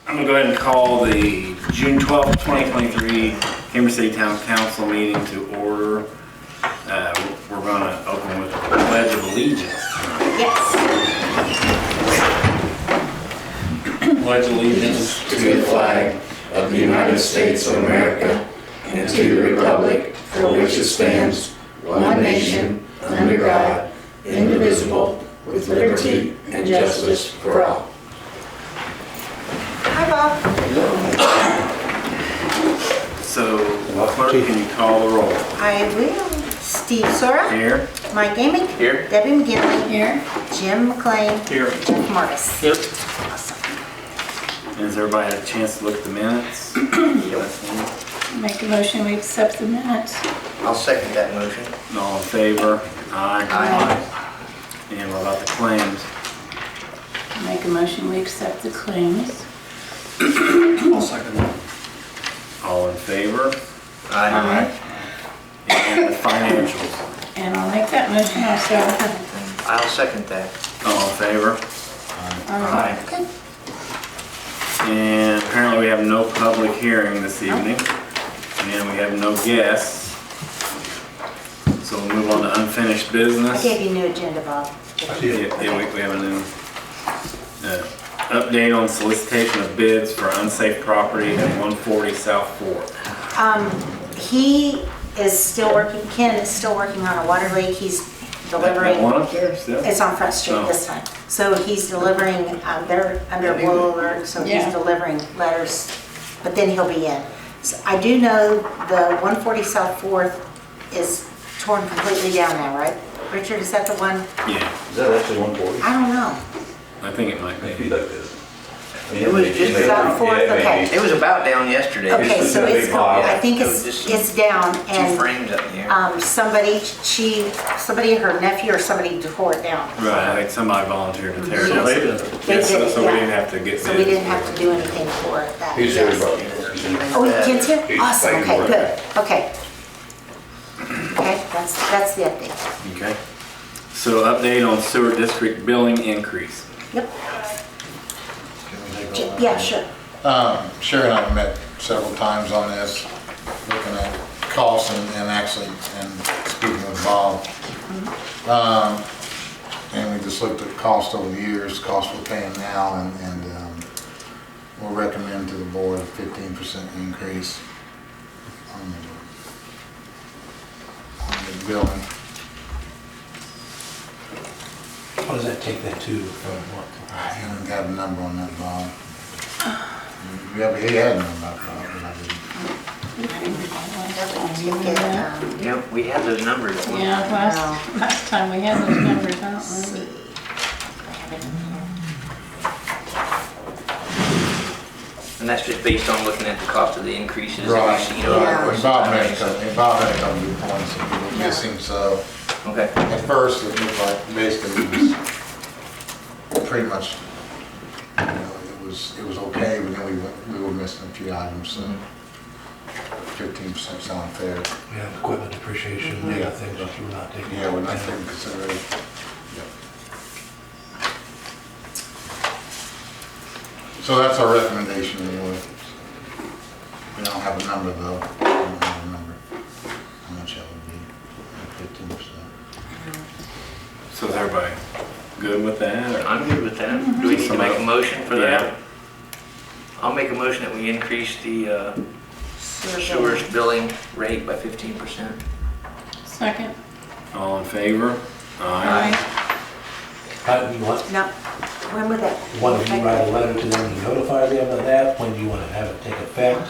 I'm gonna go ahead and call the June 12th, 2023 Cambridge City Town Council meeting to order. We're gonna open with the Pledge of Allegiance. Yes. Pledge allegiance to the flag of the United States of America and to the republic for which it stands, one nation, under God, indivisible, with liberty and justice for all. Hi, Bob. So, clerk, can you call the roll? I will. Steve Sora. Here. Mike Amick. Here. Debbie McGinley. Here. Jim McLean. Here. Jeff Morris. Yep. Awesome. Has everybody had a chance to look at the minutes? Make a motion, we accept the minutes. I'll second that motion. All in favor? Aye. Aye. And what about the claims? Make a motion, we accept the claims. I'll second that. All in favor? Aye. And the financials? And I'll make that motion also. I'll second that. All in favor? Aye. Good. And apparently we have no public hearing this evening, and we have no guests. So we'll move on to unfinished I business. gave you a new agenda, Bob. Yeah, we have a new update on solicitation of bids for unsafe property at 140 South 4th. He is still working, Ken is still working on a water leak. He's delivering. That one up there still? It's on Front Street Oh. this time. So he's delivering, they're under blow alert, so he's Yeah. delivering letters, but then he'll be in. So I do know the 140 South 4th is torn completely down now, right? Richard, is that the one? Yeah, Is that actually 140? I don't know. I think it might be. It was just South 4th, okay. It was about down yesterday. Okay, so it's, I think It was just it's down Two and frames up in the air. somebody, her nephew or somebody tore it down. Right, I think somebody volunteered to tear it down. They Yeah, so did, we yeah. didn't have to get bids. So we didn't have to do anything for it. That. He's yes. everybody. Oh, Ken's here? He's Awesome, thanking okay, for good, it. okay. Okay, that's the update. Okay. So update on sewer district billing increase. Yep. Yeah, sure. Sherry and I have met several times on this, looking at costs and actually, and speaking with Bob. And we just looked at cost over the years, cost we're paying now, and we'll recommend to the board a 15% increase on the billing. What does that take that to from what? I haven't got a number on that, Bob. Yeah, but he had a number, Bob, but I didn't. Yep, we had those numbers at one Yeah, time. last time we had those numbers, I Let's don't see. remember. I have it in here. And that's just based on looking at the cost of the increases that Right. we've seen over the Yeah. course And of Bob time. had a couple of points that we were missing, so Okay. at first it looked like basically it was pretty much, you know, it was okay, but then we were missing a few items, so 15% sound fair. Yeah, equipment depreciation, Yeah. other things that you're not taking. Yeah, we're not taking consideration. So that's our recommendation anyway. We don't have a number though. We don't have a number. How much that would be? 15%. So is everybody good with that? or- I'm good with that. Do we need to make a motion for Yeah. that? I'll make a motion that we increase the Sewer sewers billing. billing rate by 15%. Second. All in favor? Aye. You want, No, when would that? one of you write a letter to them to notify them of that, when you want to have it take effect?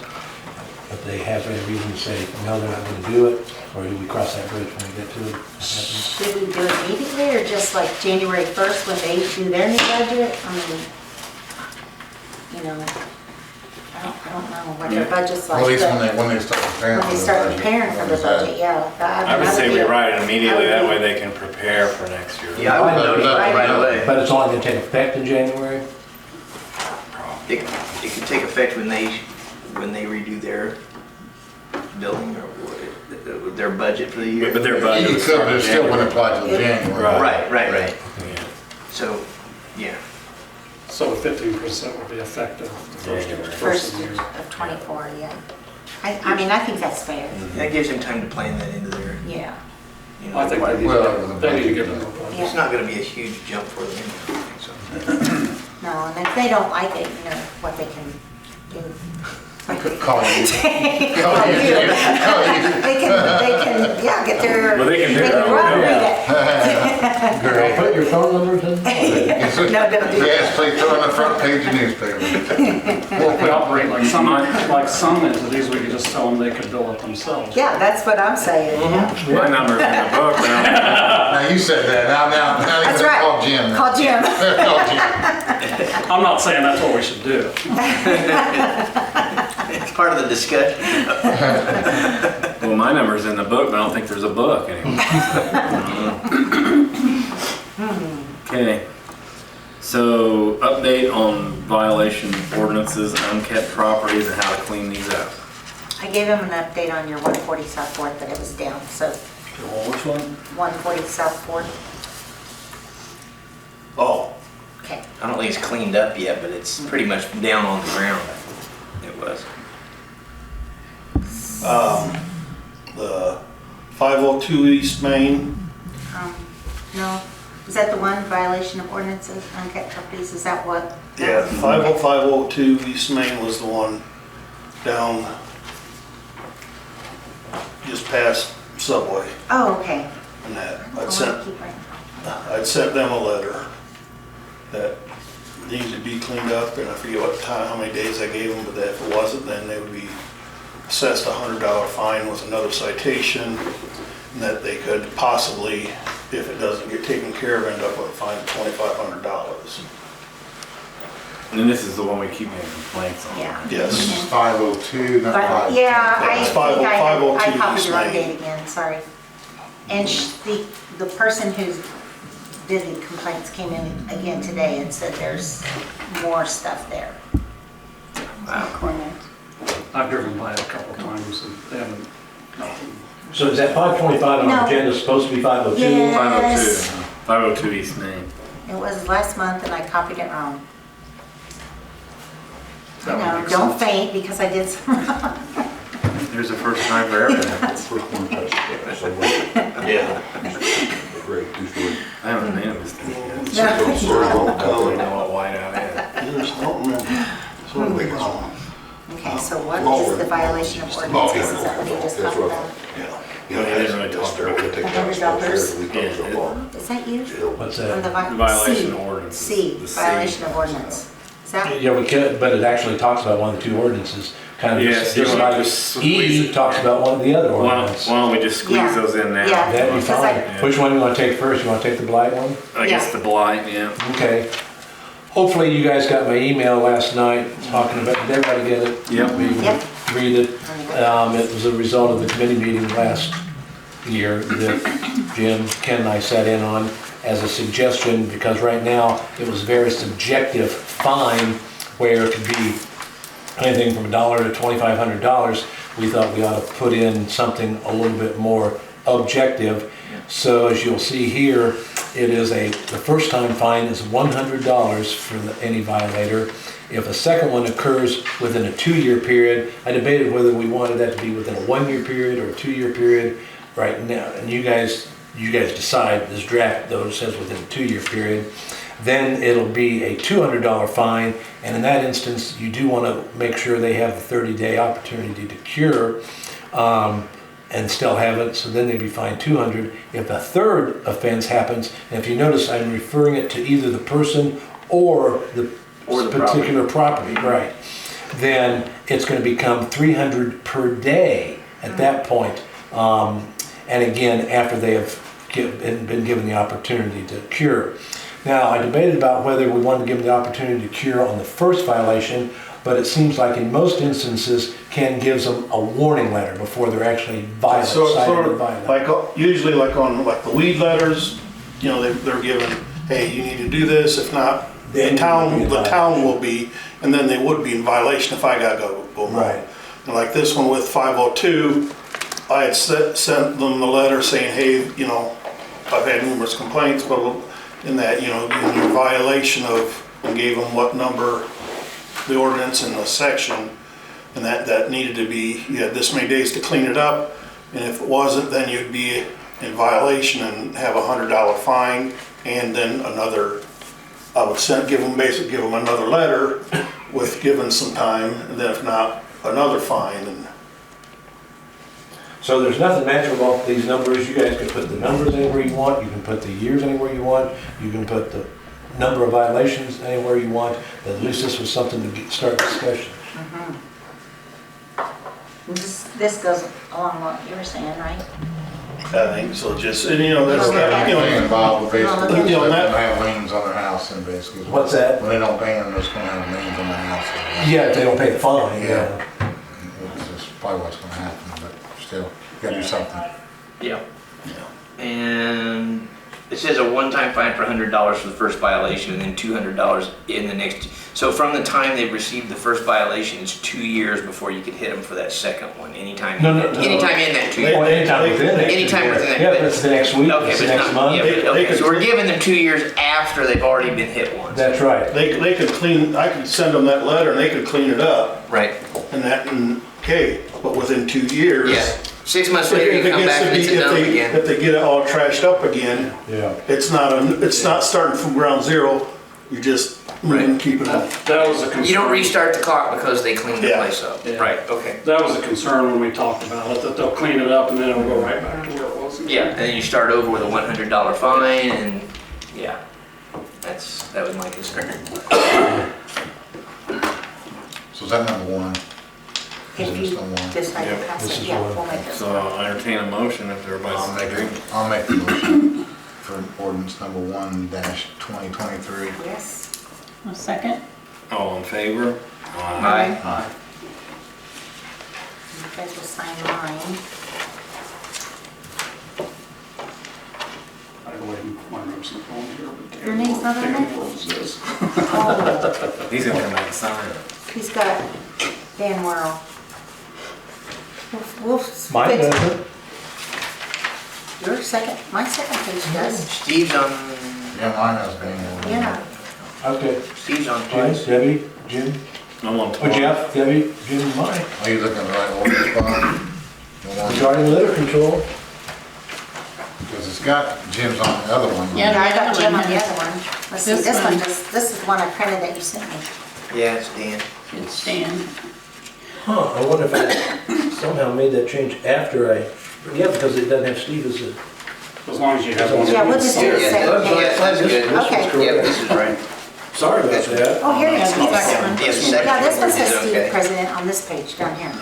If they have any reason to say, no, they're not going to do it, or do we cross that bridge when we get to it? Should we do it immediately or just like January 1st when they do their new budget? I mean, you know, I don't know what their budget's like. Well, at least but when they start preparing when for they the start budget. preparing for the budget, yeah. I would say we be- write it immediately, that that would way be- they can prepare for next year. Yeah, I would notify right away. But it's only going to take effect in January? It could take effect when they redo their billing or their budget for the year. But their budget It would could, start but in it still January. wouldn't apply till January. Right. Right. Yeah. So, yeah. So the 15% will be effective the January. first First of the year. of 24, yeah. I mean, I think that's fair, That gives him time to plan that into their, yeah. you know. I think they need to get it over. It's not gonna be a huge jump for them, I think so. No, and if they don't like it, you know, what they can do. Call you. Call you. They can, yeah, get their. Well, they can do they their own, run yeah. with it. Put your phone numbers in? No, don't do Yes, please throw on the front page of newspaper. Well, we operate like some entities, we could just tell them they could bill it themselves. Yeah, that's what I'm saying, yeah. My number's in the book now. Now, you said that, now you're That's gonna right. call Jim. now. Call Jim. Call Jim. I'm not saying that's what we should do. It's part of the discussion. Well, my number's in the book, but I don't think there's a book anymore. Okay. So, update on violation ordinances, unkept properties, and how to clean these up. I gave him an update on your 140 South Fourth, that it was down, so Which one? 140 South Fourth, Oh, okay. I don't think it's cleaned up yet, but it's pretty much down on the ground. It was. the 502 East Main. No, is that the one, violation of ordinances, unkept properties, is that what? Yeah, 502 East Main was the one down just past Subway Oh, okay. and that. I wanna keep writing. I'd sent them a letter that needed to be cleaned up, and I forget what time, how many days I gave them, but that if it wasn't, then they would be assessed a $100 fine with another citation, and that they could possibly, if it doesn't get taken care of, end up with a fine of $2,500. And this is the one we keep getting complaints on. Yeah. Yes. This is 502, not But, 5. yeah, I It's think I 502 copied East the wrong Main. date again, sorry. And the person who did the complaints came in again today and said there's more stuff there. I've driven by it a couple times and they haven't, nothing. So is that 525 on No. our agenda supposed to be 502? Yeah. 502, Yes. 502 East Main. It was last month and I copied it wrong. That would No, make don't sense. faint because I did some wrong. There's a first time for everything. Yeah. I haven't made a mistake yet. No. I don't even know what whiteout is. I don't remember. Sort of big one. Okay, so what is the violation of ordinances? Is that what you just talked about? No, he didn't really talk about it. Is that you? What's Or that? the The violation C. of ordinances. C, The C. violation of ordinance. Is that? Yeah, we could, but it actually talks about one of the two ordinances. Kind of Yes, you just wanna like just squeeze E it. talks about one of the other Why don't ordinances. why don't we just squeeze Yeah. those in now? Yeah. That'd be Because fine. I- Which one you want to take first? You want to take the blight one? I guess Yeah. the blight, yeah. Okay. Hopefully you guys got my email last night talking about, did everybody get it? Yep. Yep. Read it. It was a result of the committee meeting last year that Jim, Ken and I sat in on as a suggestion, because right now it was a very subjective fine where it could be anything from $1 to $2,500. We thought we ought to put in something a little bit more objective. So as you'll see here, it is the first time fine is $100 for any violator. If a second one occurs within a 2-year period, I debated whether we wanted that to be within a 1-year period or a 2-year period right now. And you guys decide. This draft though says within a 2-year period. Then it'll be a $200 fine. And in that instance, you do want to make sure they have the 30-day opportunity to cure. And still haven't, so then they'd be fined $200. If a third offense happens, and if you notice, I'm referring it to either the person or the particular property, right? Then it's going to become $300 per day at that point. And again, after they have been given the opportunity to cure. Now, I debated about whether we wanted to give them the opportunity to cure on the first violation, but it seems like in most instances, Ken gives them a warning letter before they're actually violent. So it's cited sort as of violent. like, usually like on like the weed letters, you know, they're given, hey, you need to do this, if not, Then the town will be, and then they would be in violation if I got go mow. Right. And like this one with 502, I had sent them the letter saying, hey, you know, I've had numerous complaints, but in that, you know, in your violation of and gave them what number, the ordinance and the section, and that needed to be, you had this many days to clean it up, and if it wasn't, then you'd be in violation and have $100 fine, and then another, I would give them another letter with given some time, and then if not, another fine, and So there's nothing magical about these numbers. You guys can put the numbers anywhere you want. You can put the years anywhere you want. You can put the number of violations anywhere you want. But at least this was something to start discussion. This goes along what you were saying, right? I think so, just, and that's, Everything involved, basically, You know, they're that- gonna have liens on their house and basically. What's that? When they don't pay them, they're just gonna have liens on their house. Yeah, if they don't pay the fine, Yeah. That's probably what's gonna happen, but still, you gotta do something. Yeah. And it says a one-time fine for $100 for the first violation and then $200 in the next. So from the time they received the first violation, it's 2 years before you could hit them for that second one. Anytime. No. Anytime in that 2 Well, years. anytime within that. Anytime within that. Yeah, if it's the next week, Okay, it's but the it's next not, month. yeah, They okay, could- so we're giving them 2 years after they've already been hit once. That's right. they could clean, I could send them that letter and they could clean it up, Right. and okay, but within 2 years. Yeah. 6 months If later, it you come gets back to and be, it's a dump again. if they get it all trashed up again, Yeah. it's not starting from ground zero, you're just moving, keeping it. That was a concern. You don't restart the clock because they cleaned the Yeah. place up. Yeah. Right, okay. That was a concern when we talked about it, that they'll clean it up and then it'll go right back to where it was. Yeah, and then you start over with a $100 fine and, yeah, that was my concern. So is that number one? Is If it you just on one? decide to Yep, pass this it, is yeah, one. we'll make it. So I'll entertain a motion if everybody's agreed. I'll make the motion for ordinance number 1-2023. Yes. A second? All in favor? Aye. You guys will sign mine. I believe my name's not on here, but. Your name's not on Dan there? Worrell's is. Oh, He's gonna come out and sign it. he's got Dan Worrell. We'll Mine fix doesn't. your second, my second page does. Steve's on, Yeah, mine has been. Yeah. Okay. Steve's on Jim, twice. Debbie, Jim, I'm on oh, 12. Jeff, Debbie, Jim, and Mike. Are you looking at the right ordinance, Bob? The one, Regarding litter control. because it's got Jim's on the other one. Yeah. Yeah, I got Jim on the Yes. other one. Let's see, This this one, one. this is the one I printed that you sent me. Yeah, it's Dan. It's Dan. Huh, I wonder if I somehow made that change after I, yeah, because it doesn't have Steve as a. As long as you have one. Yeah, we'll just do the Yeah, second yeah, page. that's good. Okay. Yep, this is right. Sorry about that. Oh, here it is. Yeah, the second one. Yeah, the second Yeah, this one one says is Steve okay. President on this page down here.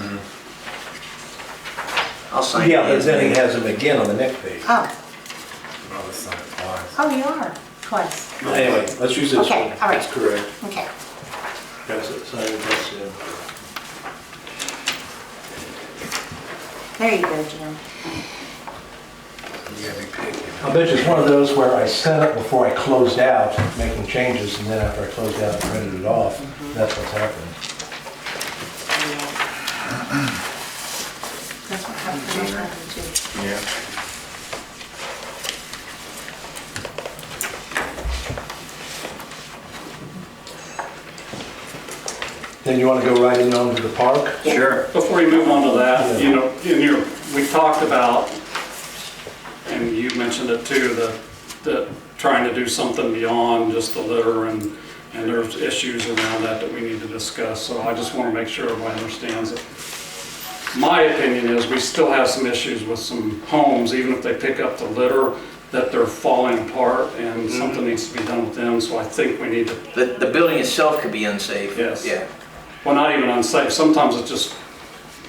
I'll sign it. Yeah, but then he has them again on the next page. Oh, I'll just sign it twice. oh, you are, twice. Anyway, let's use this one. Okay, all right. That's correct. Okay. Pass it, sign it, that's it. There you go, Jim. You gotta be picky. I bet you it's one of those where I set up before I closed out, making changes, and then after I closed out and printed it off, that's what's happening. That's what happened too. Yeah. Then you want to go right in onto the park? Sure. Before you move on to that, you know, we talked about, and you mentioned it too, that trying to do something beyond just the litter and there's issues around that we need to discuss. So I just want to make sure everybody understands it. My opinion is we still have some issues with some homes, even if they pick up the litter, that they're falling apart and something needs to be done with them. So I think we need to, The building itself could be unsafe. Yes. Yeah. well, not even unsafe, sometimes it's just,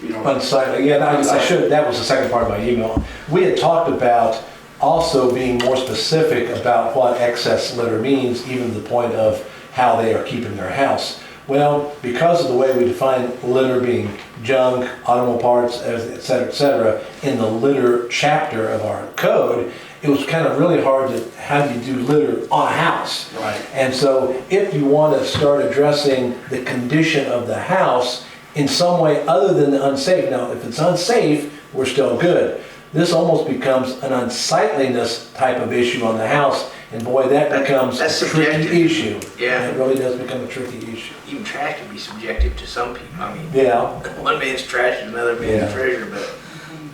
you know. Unsightly, yeah, I should, that was the second part of my email. We had talked about also being more specific about what excess litter means, even to the point of how they are keeping their house. Well, because of the way we define litter being junk, automobile parts, et cetera, in the litter chapter of our code, it was kind of really hard to, how do you do litter on a house? Right. And so if you want to start addressing the condition of the house in some way other than the unsafe, now if it's unsafe, we're still good. This almost becomes an unsightliness type of issue on the house And boy, that becomes a That's tricky subjective. issue. Yeah. It really does become a tricky issue. Even trash can be subjective to some people. I mean, Yeah, one man's trash is another man's Yeah. treasure,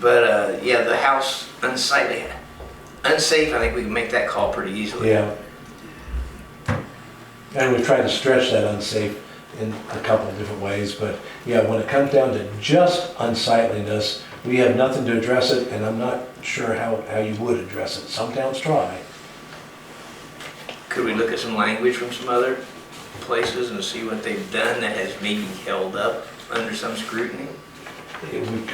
but yeah, the house unsightly, unsafe, I think we can make that call pretty easily. yeah. And we've tried to stretch that unsafe in a couple of different ways, but yeah, when it comes down to just unsightliness, we have nothing to address it, and I'm not sure how you would address it. Some towns try. Could we look at some language from some other places and see what they've done that has maybe held up under some scrutiny?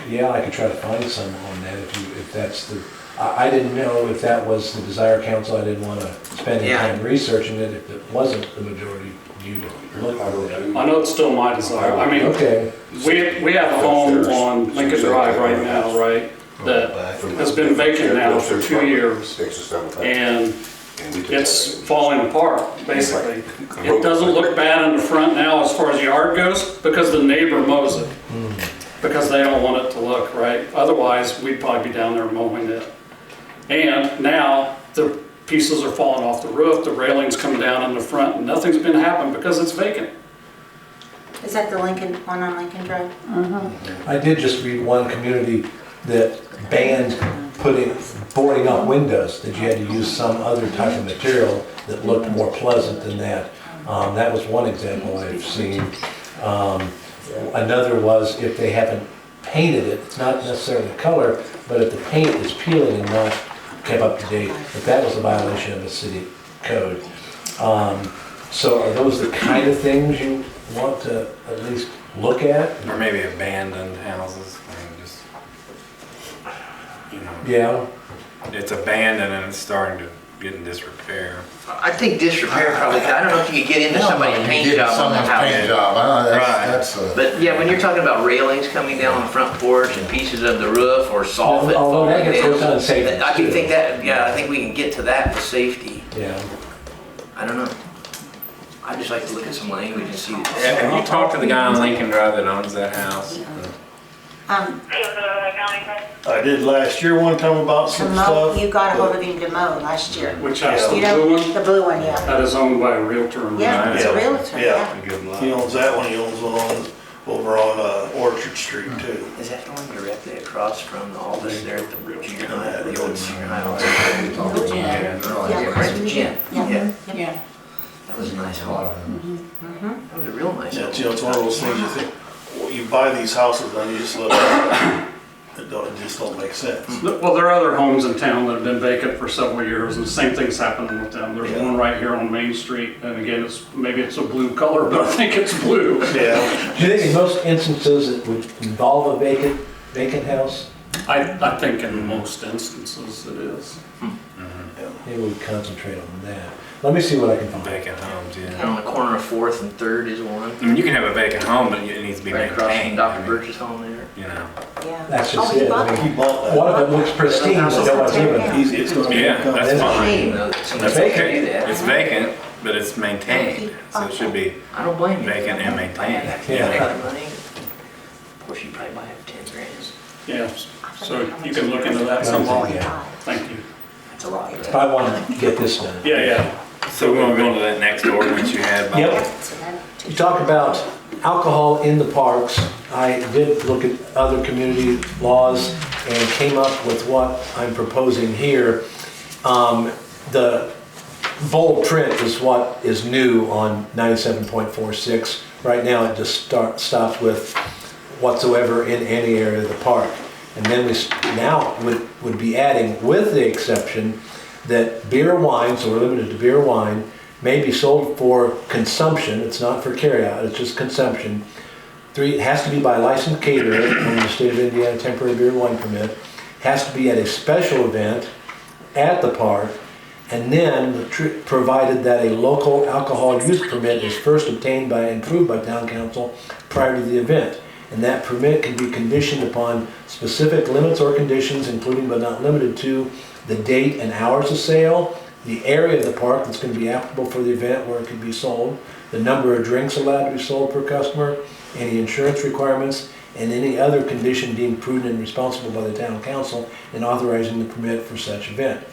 Yeah, I could try to find some on that if that's the, I didn't know if that was the desire council. I didn't want to spend any Yeah. time researching it if it wasn't the majority view to look at it. I know it's still my desire. I mean, Okay, we have a home on Lincoln Drive right now, right? That has been vacant now for 2 years. And it's falling apart, basically. It doesn't look bad in the front now as far as yard goes because the neighbor mows it. Because they don't want it to look right. Otherwise, we'd probably be down there mowing it. And now the pieces are falling off the roof, the railings come down in the front, and nothing's been happening because it's vacant. Is that the Lincoln, one on Lincoln Drive? I did just read one community that banned boarding up windows, that you had to use some other type of material that looked more pleasant than that. That was one example I've seen. Another was if they haven't painted it, it's not necessarily the color, but if the paint is peeling and not kept up to date, if that was a violation of the city code. So are those the kind of things you want to at least look at? Or maybe abandoned houses, I mean, just, you know, Yeah, it's abandoned and it's starting to get in disrepair. I think disrepair probably, I don't know if you could get into somebody's paint job on the Someone's paint house. job, Right. that's, But yeah, when you're talking about railings coming down the front porch and pieces of the roof or soffit Although that falling gets worked on in, safety, I can too. think that, yeah, I think we can get to that with safety. yeah. I don't know. I'd just like to look at some language and see. Have you talked to the guy on Lincoln Drive that owns that house? I did last year one time about To some mow, stuff. you got a hold of him to mow last year. Which house, the You blue know, one? the blue one, yeah. That is owned by a realtor. in Yeah, it's a Yeah. realtor, Yeah. yeah. Good luck. He owns that one, he owns one over on Orchard Street too. Is that the one directly across from the office there at the junior high, the old junior high? Yeah, Yeah, across right, from the gym. Yeah. Yeah, Yeah. that was a nice home. That was a real nice Yeah, home. you know, it's one of those things you think, well, you buy these houses and you just look at it, it just don't make sense. Well, there are other homes in town that have been vacant for several years, and the same thing's happening with them. There's Yeah. one right here on Main Street, and again, maybe it's a blue color, but I think it's blue. Yeah, Do you think in most instances it would involve a vacant house? I think in most instances it is. Maybe we concentrate on that. Let me see what I can find. Vacant homes, And yeah. on the corner of 4th and 3rd is one, I mean, you can have a vacant home, but it needs to be right across from maintained. Dr. I mean, Birch's home there. You know. Yeah. That's just Oh, he it. bought I he mean, bought that. one of them looks pristine, but no one's living in it. Easy, it's gonna be. Yeah, that's That's fine. Shame though that That's somebody vacant. can do that. It's vacant, but it's maintained, so it should be I don't blame you. vacant and maintained. Yeah. Extra money. Of course, you probably might have 10 grand. Yeah, so you can look into that some more. Thank you. It's a lot. I want to get this done. Yeah. So we're gonna go into that next ordinance you had, Bob? Yep. So then, You talk about alcohol in the parks. I did look at other community laws and came up with what I'm proposing here. The bold print is what is new on 97.46. Right now, it just stops with whatsoever in any area of the park. And then we now would be adding, with the exception that beer, wine, so we're limited to beer, wine, may be sold for consumption. It's not for carryout, it's just consumption. 3, it has to be by licensed caterer on the state of Indiana temporary beer and wine permit. Has to be at a special event at the park. And then provided that a local alcohol use permit is first obtained by and approved by town council prior to the event. And that permit can be conditioned upon specific limits or conditions, including but not limited to the date and hours of sale, the area of the park that's going to be applicable for the event where it could be sold, the number of drinks allowed to be sold per customer, any insurance requirements, and any other condition deemed prudent and responsible by the town council in authorizing the permit for such event.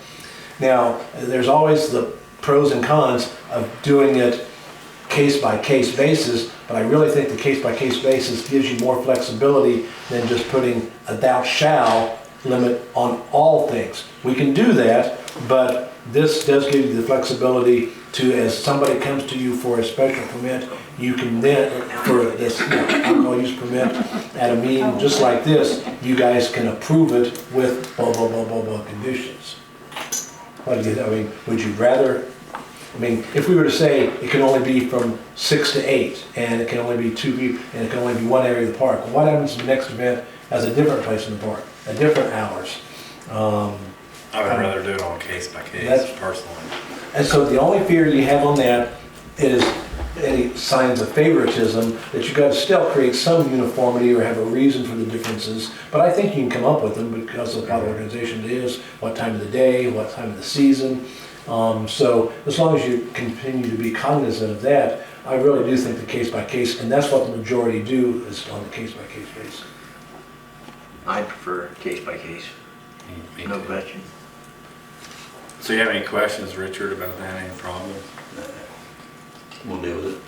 Now, there's always the pros and cons of doing it case-by-case basis, but I really think the case-by-case basis gives you more flexibility than just putting a thou shall limit on all things. We can do that, but this does give you the flexibility to, as somebody comes to you for a special permit, you can then, for this alcohol use permit, at a meeting just like this, you guys can approve it with blah, blah, blah, blah, blah conditions. What do you, I mean, would you rather, I mean, if we were to say it can only be from 6 to 8, and it can only be 2 people, and it can only be one area of the park, what happens if the next event has a different place in the park, at different hours? I would rather do it on case by case, That's- personally. And so the only fear you have on that is any signs of favoritism, that you gotta still create some uniformity or have a reason for the differences. But I think you can come up with them because of what organization it is, what time of the day, what time of the season. So as long as you continue to be cognizant of that, I really do think the case by case, and that's what the majority do, is on the case by case basis. I prefer case by case, no question. So you have any questions, Richard, about that, any problem? We'll deal with it.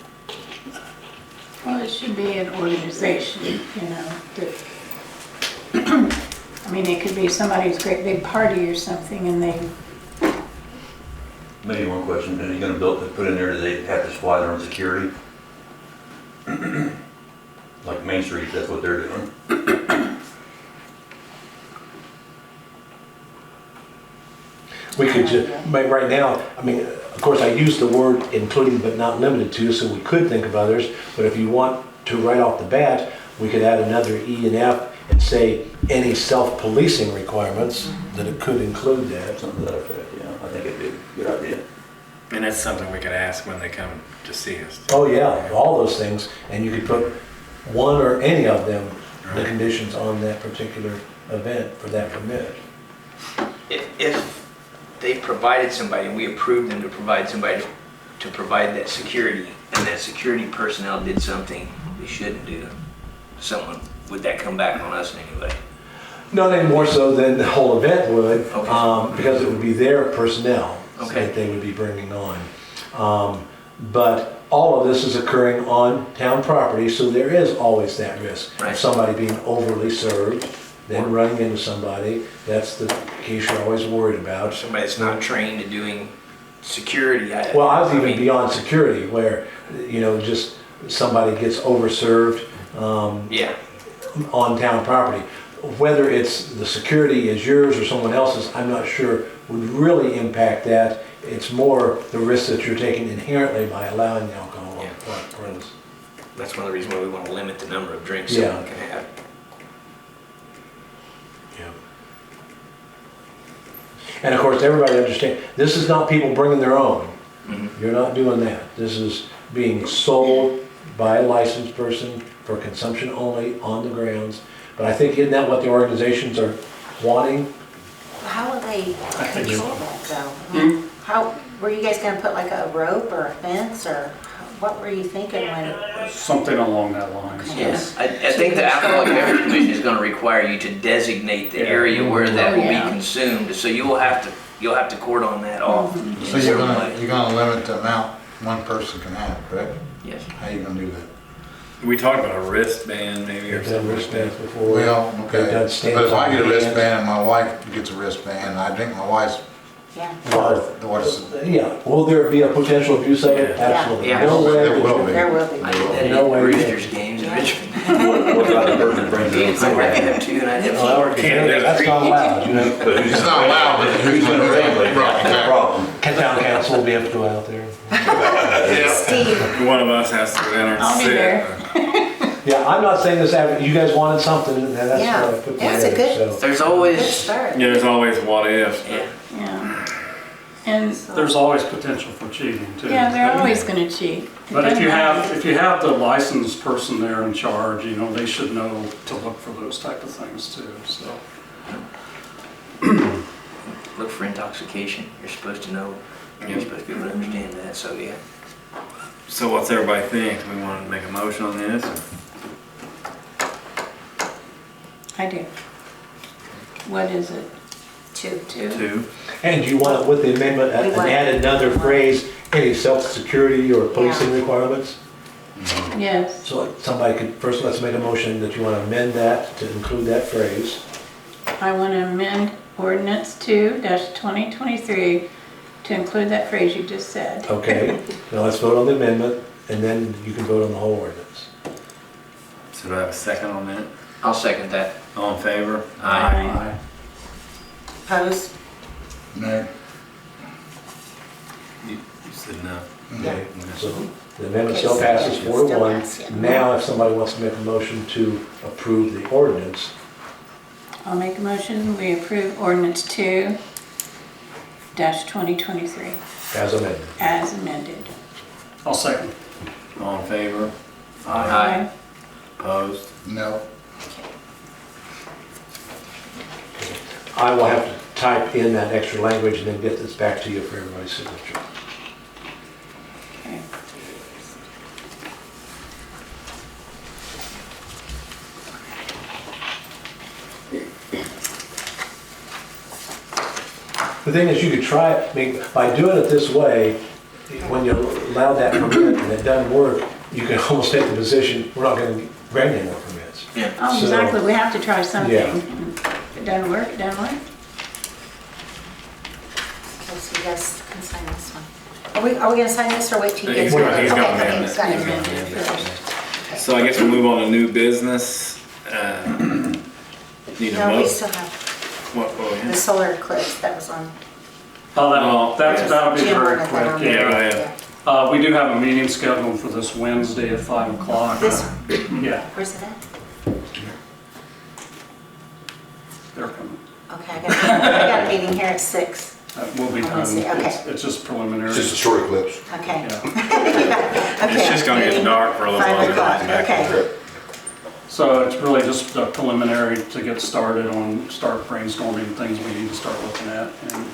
Well, it should be an organization, you know, that, I mean, it could be somebody's great big party or something and they, Maybe one question, are you gonna put in there, do they have to supply their own security? Like Main Street, that's what they're doing. We could just, right now, I mean, of course, I use the word including but not limited to, so we could think of others, but if you want to right off the bat, we could add another E and F and say any self-policing requirements, that it could include that. Something to that effect, yeah, I think it'd be a good idea. And that's something we could ask when they come to see us. Oh, yeah, all those things, and you could put one or any of them, the Right. conditions on that particular event for that permit. If they provided somebody, and we approved them to provide somebody to provide that security, and that security personnel did something they shouldn't do, would that come back on us anyway? Not any more so than the whole event would, Okay. because it would be their personnel Okay. that they would be bringing on. But all of this is occurring on town property, so there is always that risk. Right. Of somebody being overly served, then running into somebody, that's the case you're always worried about. Somebody that's not trained to doing security. Well, I was I even mean, beyond security, where, you know, just somebody gets overserved, Yeah, on town property. Whether it's the security is yours or someone else's, I'm not sure would really impact that. It's more the risk that you're taking inherently by allowing the alcohol on the premise. that's one of the reasons why we want to limit the number of drinks Yeah. someone can have. Yeah. And of course, everybody understands, this is not people bringing their own. Mhm. You're not doing that. This is being sold by a licensed person for consumption only on the grounds. But I think, isn't that what the organizations are wanting? How will they control that though? How, were you guys gonna put like a rope or a fence, or what were you thinking when? Something along that line. Yes, I think the Alcoholic Beverage Commission is going to require you to designate the area where that will be Yeah. consumed, so you'll have to court on that off. in So a you're certain gonna, way. you're gonna limit the amount one person can have, correct? Yes. How you gonna do that? We talked about a wristband maybe or You've done something like wristbands that. before. Well, They've okay, done but stamps if I on get a the hands. wristband and my wife gets a wristband, I drink my wife's, Yeah. what is, Yeah, will there be a potential abuse of it? Yeah. Absolutely. Yeah. No way. There will be. There will be. I did that No at way. Roosters games in Richmond. What about the person brings their own It's like I could food? have two and I'd have Well, four. that's not allowed, you know. But who's it's not allowed, but who's gonna regulate Right, it? that's the problem. Can town council will be able to go out there? Steve, One of us has to go down there and I'll be sit. there. Yeah, I'm not saying this, you guys wanted something, and that's Yeah. what I put Yeah, it's a together, good- so. There's good always, start. Yeah, there's always what if. yeah, Yeah. And, There's always potential for cheating too. yeah, they're always gonna cheat. It But if doesn't you matter. have the licensed person there in charge, you know, they should know to look for those type of things too, so. look for intoxication. You're supposed to know, you're supposed to be able to understand that, so yeah. So what's everybody think? Do we want to make a motion on this? I do. What is it? Two. Two. And you want, with the amendment, We want- add another phrase, any self-security or policing requirements? Yes, So somebody could, first let's make a motion that you want to amend that to include that phrase. I want to amend ordinance 2-2023 to include that phrase you just said. Okay, now let's vote on the amendment, and then you can vote on the whole ordinance. So do I have a second on that? I'll second that. All in favor? Aye. Opposed? No. You said no. Okay, so the amendment Okay, still so passes it 4 to still 1. passes, yeah. Now, if somebody wants to make a motion to approve the ordinance, I'll make a motion, we approve ordinance 2-2023 as amended. as amended. I'll second. All in favor? Aye. Opposed? No. I will have to type in that extra language and then get this back to you for everybody's signature. Okay. The thing is, you could try it, I mean, by doing it this way, when you allow that permit and it doesn't work, you can almost take the position, we're not gonna grant any more permits. Oh, So- exactly, we have to try something. Yeah. If it doesn't work, it doesn't work. Okay, so you guys can sign this one. Are we gonna sign this or wait till you He's get? got- he's got Okay, amendment. okay, got it. He's got amendment. So I guess we'll move on to new business. Need a No, we motion. still have What, the solar eclipse that was on. Oh, that'll be Jim very wanted that on quick. Yeah, there. go ahead. We do have a meeting scheduled for this Wednesday at 5 o'clock. This, Yeah, where's it at? they're coming. Okay, I got a meeting here at 6. We'll be On done. Wednesday, okay. It's just preliminary. It's just a short eclipse. Okay. Yeah. Okay. It's just gonna get meeting dark for a little 5 longer. o'clock, okay. So it's really just a preliminary to get started on, start brainstorming things we need to start looking at. And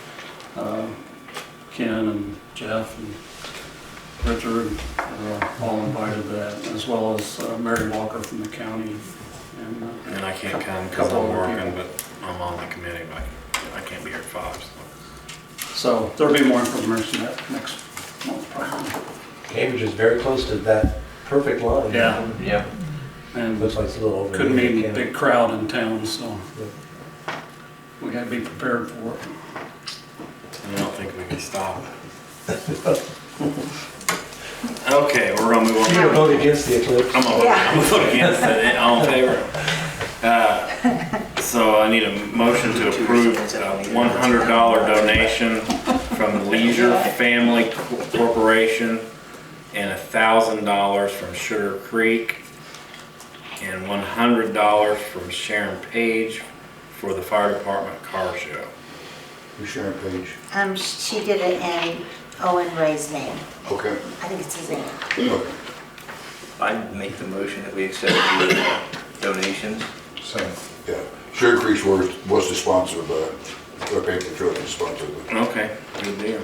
Ken and Jeff and Richard are all invited to that, as well as Mary Walker from the county. And I can't come because Couple I'm other working, people. but I'm on the committee, but I can't be here at 5. So there'll be more information next month probably. Cambridge is very close to that perfect line. Yeah. Yep. And Looks like it's a little over. could mean a Canada. big crowd in town, so we gotta be prepared for it. I don't think we can stop. Okay, we're gonna move on. You gonna vote against the eclipse? I'm gonna Yeah. vote against it. All in favor? So I need a motion to approve a $100 donation from Leisure Family Corporation and $1,000 from Sugar Creek and $100 from Sharon Page for the fire department car show. Who's Sharon Page? She did it in Owen Ray's name. Okay. I think it's his name. Okay. I'd make the motion that we accept the donations. So, Yeah. Sugar Creek was the sponsor, but the paper truck is sponsored. Okay, good deal.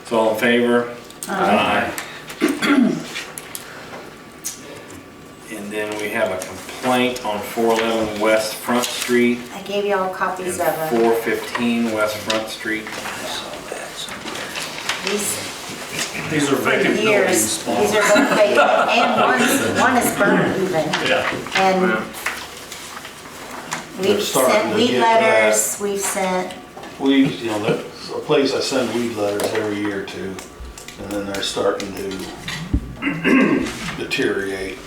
So all in favor? Aye. And then we have a complaint on 411 West Front Street I gave you all copies and of them. 415 West Front Street. These are For vacant years, buildings. these are both vacant, and one is burned even. Yeah. And They're we've starting sent to weed get letters, we've sent, Weed, you know, that's a place I send weed letters every year to, and then they're starting to deteriorate.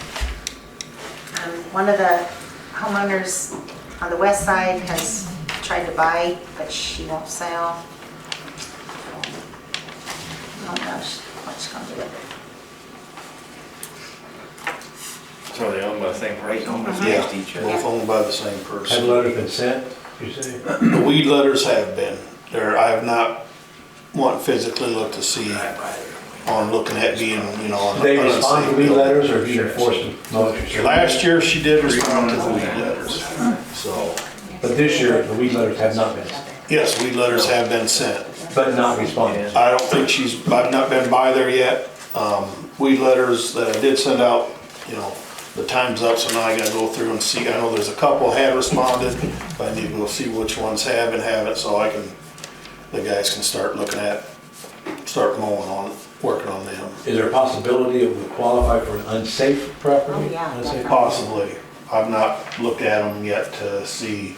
one of the homeowners on the west side has tried to buy, but she won't sell. I don't know what's gonna do with it. So they owned by the same person? Almost Yeah, next to each other. both owned by the same Have person. letters been sent, you say? The weed letters have been, there, I have not want physically looked to see on looking at being, you know, on Do they the respond to unsafe weed building. letters or have you enforced them? No. Last year, she did respond to the weed letters, so, But this year, the weed letters have not been, yes, weed letters have been sent. but not responded. I don't think I've not been by there yet. Weed letters that I did send out, you know, the time's up, so now I gotta go through and see. I know there's a couple had responded, but I need to go see which ones have and haven't, so the guys can start start mowing on, working on them. Is there a possibility it would qualify for an unsafe property? Oh, yeah, Unsafe- definitely. Possibly. I've not looked at them yet to see.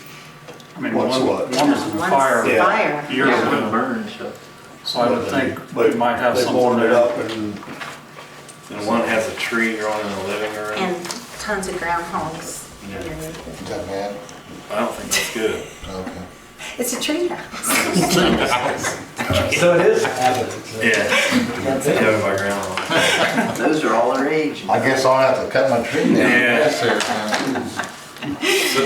I mean, What's one what? was in One's fire Yeah. fire. years Yeah. ago, Burn, so. so I would think we might have They something bored it there. up and And one has a tree growing in the living room. And tons of groundhogs. Yeah. Is that bad? I don't think that's good. Okay. It's a tree house. So it is happening. so- Yeah. It's covered by groundhog. Those are all our age. I guess I'll have to cut my tree down. Yeah. Yes, sir.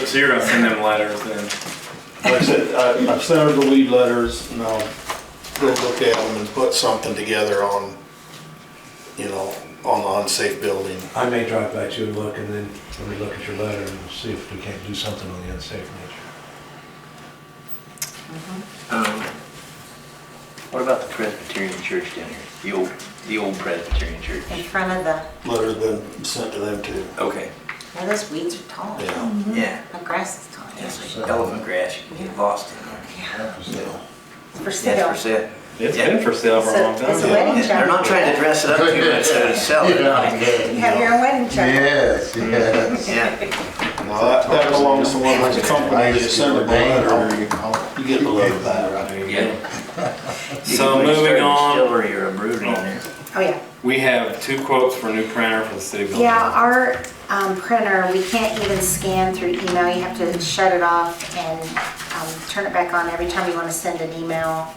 So you're gonna send them letters then? like I said, I've sent her the lead letters, and I'll go look at them and put something together on, on the unsafe building. I may drive by too and look, and then when we look at your letter and see if we can't do something on the unsafe nature. What about the Presbyterian church down here? The old Presbyterian church? In front of the, Letters been sent to them too. Okay, yeah, those weeds are tall. Yeah. yeah. The grass is tall. It's like elephant grass, you can get lost in there. Yeah. So, For That's sale. for sale. It's been for sale for a long It's a time. wedding They're not trying to dress it up too much, so to sell it. You have your own wedding chart. Yes, yes. Yeah, Now, that belongs to one of the companies, you send them a letter, you get the letter back. There you yeah. go. You So can put a moving starting on. distillery or a brewery in there. Oh, yeah. We have 2 quotes for a new printer for the city building. Yeah, our printer, we can't even scan through email. You have to shut it off and turn it back on every time you want to send an email.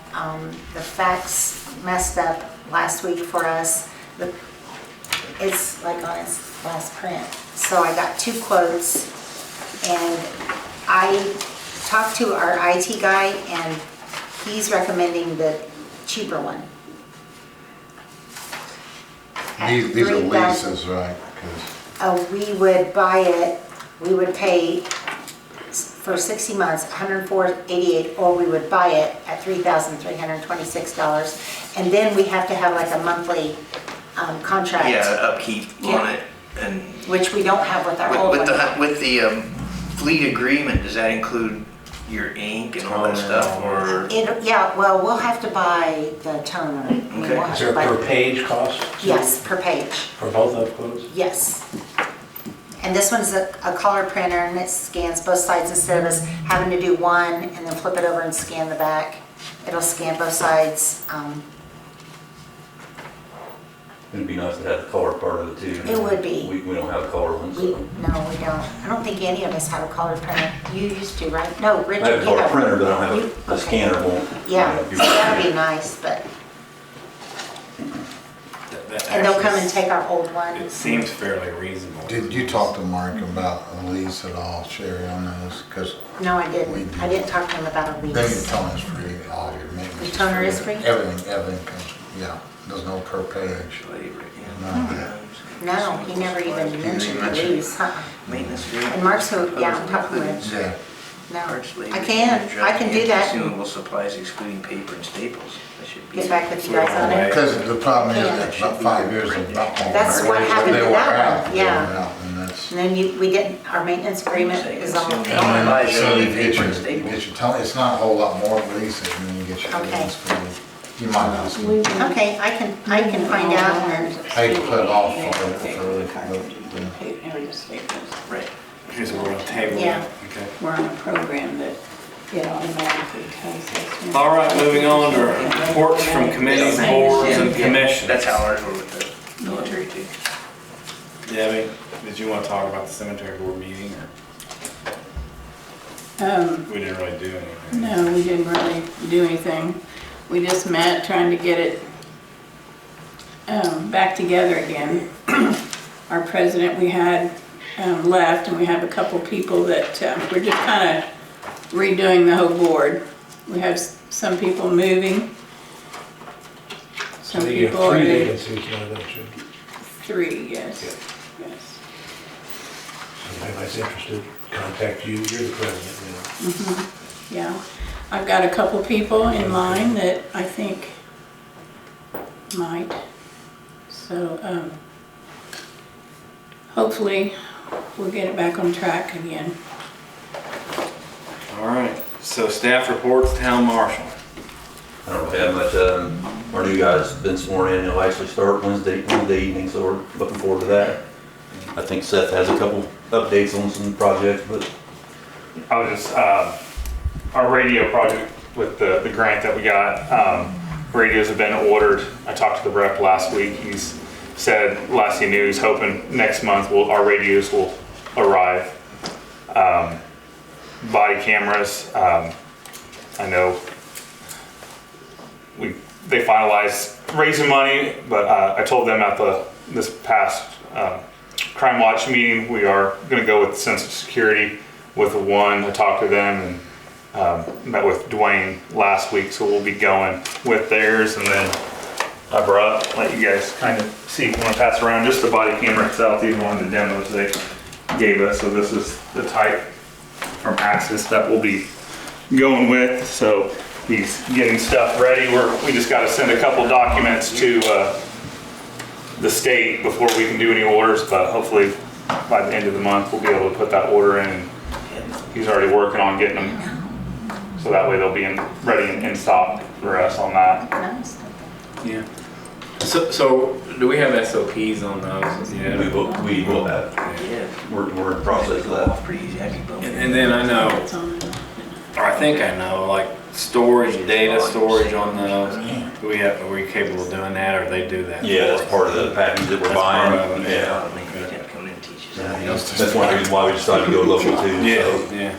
The fax messed up last week for us. It's like on its last print. So I got 2 quotes, and I talked to our IT guy, and he's recommending the cheaper one. At These are 3,000. leases, right? 'Cause We would buy it, we would pay for 60 months, $104.88, or we would buy it at $3,326. And then we have to have like a monthly contract, Yeah, upkeep on it, and which we don't have with our old with one. with the fleet agreement, does that include your ink and all that stuff, or? Yeah, well, we'll have to buy the toner. I mean, Okay. we'll have Is to there a buy- per page cost? Yes, per page. For both of quotes? Yes. And this one's a color printer, and it scans both sides instead of us having to do one and then flip it over and scan the back. It'll scan both sides. It'd be nice to have the color part of it too. It would be. We don't have a color one, We, so. no, we don't. I don't think any of us have a color printer. You used to, right? No, I Richard, have a you color have. printer, but I don't You- have a okay. scanner won't. Yeah, you so know, that'd be nice, but, That and they'll come actually and take our old one. It seems fairly reasonable. Did you talk to Mark about a lease at all, Sherry, on those? Because No, I didn't. I didn't talk to him about a then your lease. toner's free, all your maintenance. The toner is free? Everything comes, yeah, there's no per page. No, he never even mentioned the lease, huh? Maintenance fee. And Mark's, yeah, I'm talking with, Yeah. no, Parts, labor, I can do that. and Consumable supplies excluding paper and staples. That should be. get back with you guys on it. Because the problem is that about 5 years of not. That's what happened They to were that out, one, they were yeah. out, and that's. And then we get, our maintenance agreement is all. And then, so you get Paper and your, staples. toner, it's not a whole lot more to lease it, and then you get your Okay. lease for, you might not. Okay, I can find out and, I hate to put it off for, Right. Here's what we're gonna table. Yeah. Okay. We're on a program that it automatically tells us. when- All right, moving on to reports from committees, boards, and commissions. That's how ours were with the military too. Debbie, did you want to talk about the cemetery board meeting, or we didn't really do anything? No, we didn't really do anything. We just met trying to get it back together again. Our president we had left, and we have a couple people that we're just kind of redoing the whole board. We have some people moving. So Some you people have 3 are, vacancies now, don't you? 3, yes, yes. So if anybody's interested, contact you, you're the president now. Yeah, I've got a couple people in line that I think might. So, hopefully we'll get it back on track again. All right, so staff reports, town marshal. I don't really have much, our new guy's been sworn in, he'll actually start Wednesday evening, so we're looking forward to that. I think Seth has a couple updates on some projects, but I was just, our radio project with the grant that we got, radios have been ordered. I talked to the rep last week. He's said, last he knew, he's hoping next month our radios will arrive. Body cameras, I know they finalized raising money, but I told them at this past Crime Watch meeting, we are going to go with Sense of Security with the one. I talked to them and met with Dwayne last week, so we'll be going with theirs. And then I let you guys kind of see, want to pass around just the body camera itself, even one of the demos they gave us. So this is the type from Axis that we'll be going with. So he's getting stuff ready. We just got to send a couple documents to the state before we can do any orders, but hopefully by the end of the month we'll be able to put that order in. He's already working on getting them, so that way they'll be ready and in stock for us on that. Nice. Yeah. So do we have SOPs on those? Yeah. we will have, Yeah. we're in process of that. Pretty easy. I can go. And then I know, It's on. or I think I know, like storage, data storage on those. Are we capable of doing that, or they do that? Yeah, that's part of the package that we're buying. That's part of it, Yeah. Come in and teach us. That's one of the reasons why we decided to go local too. Yeah, So yeah.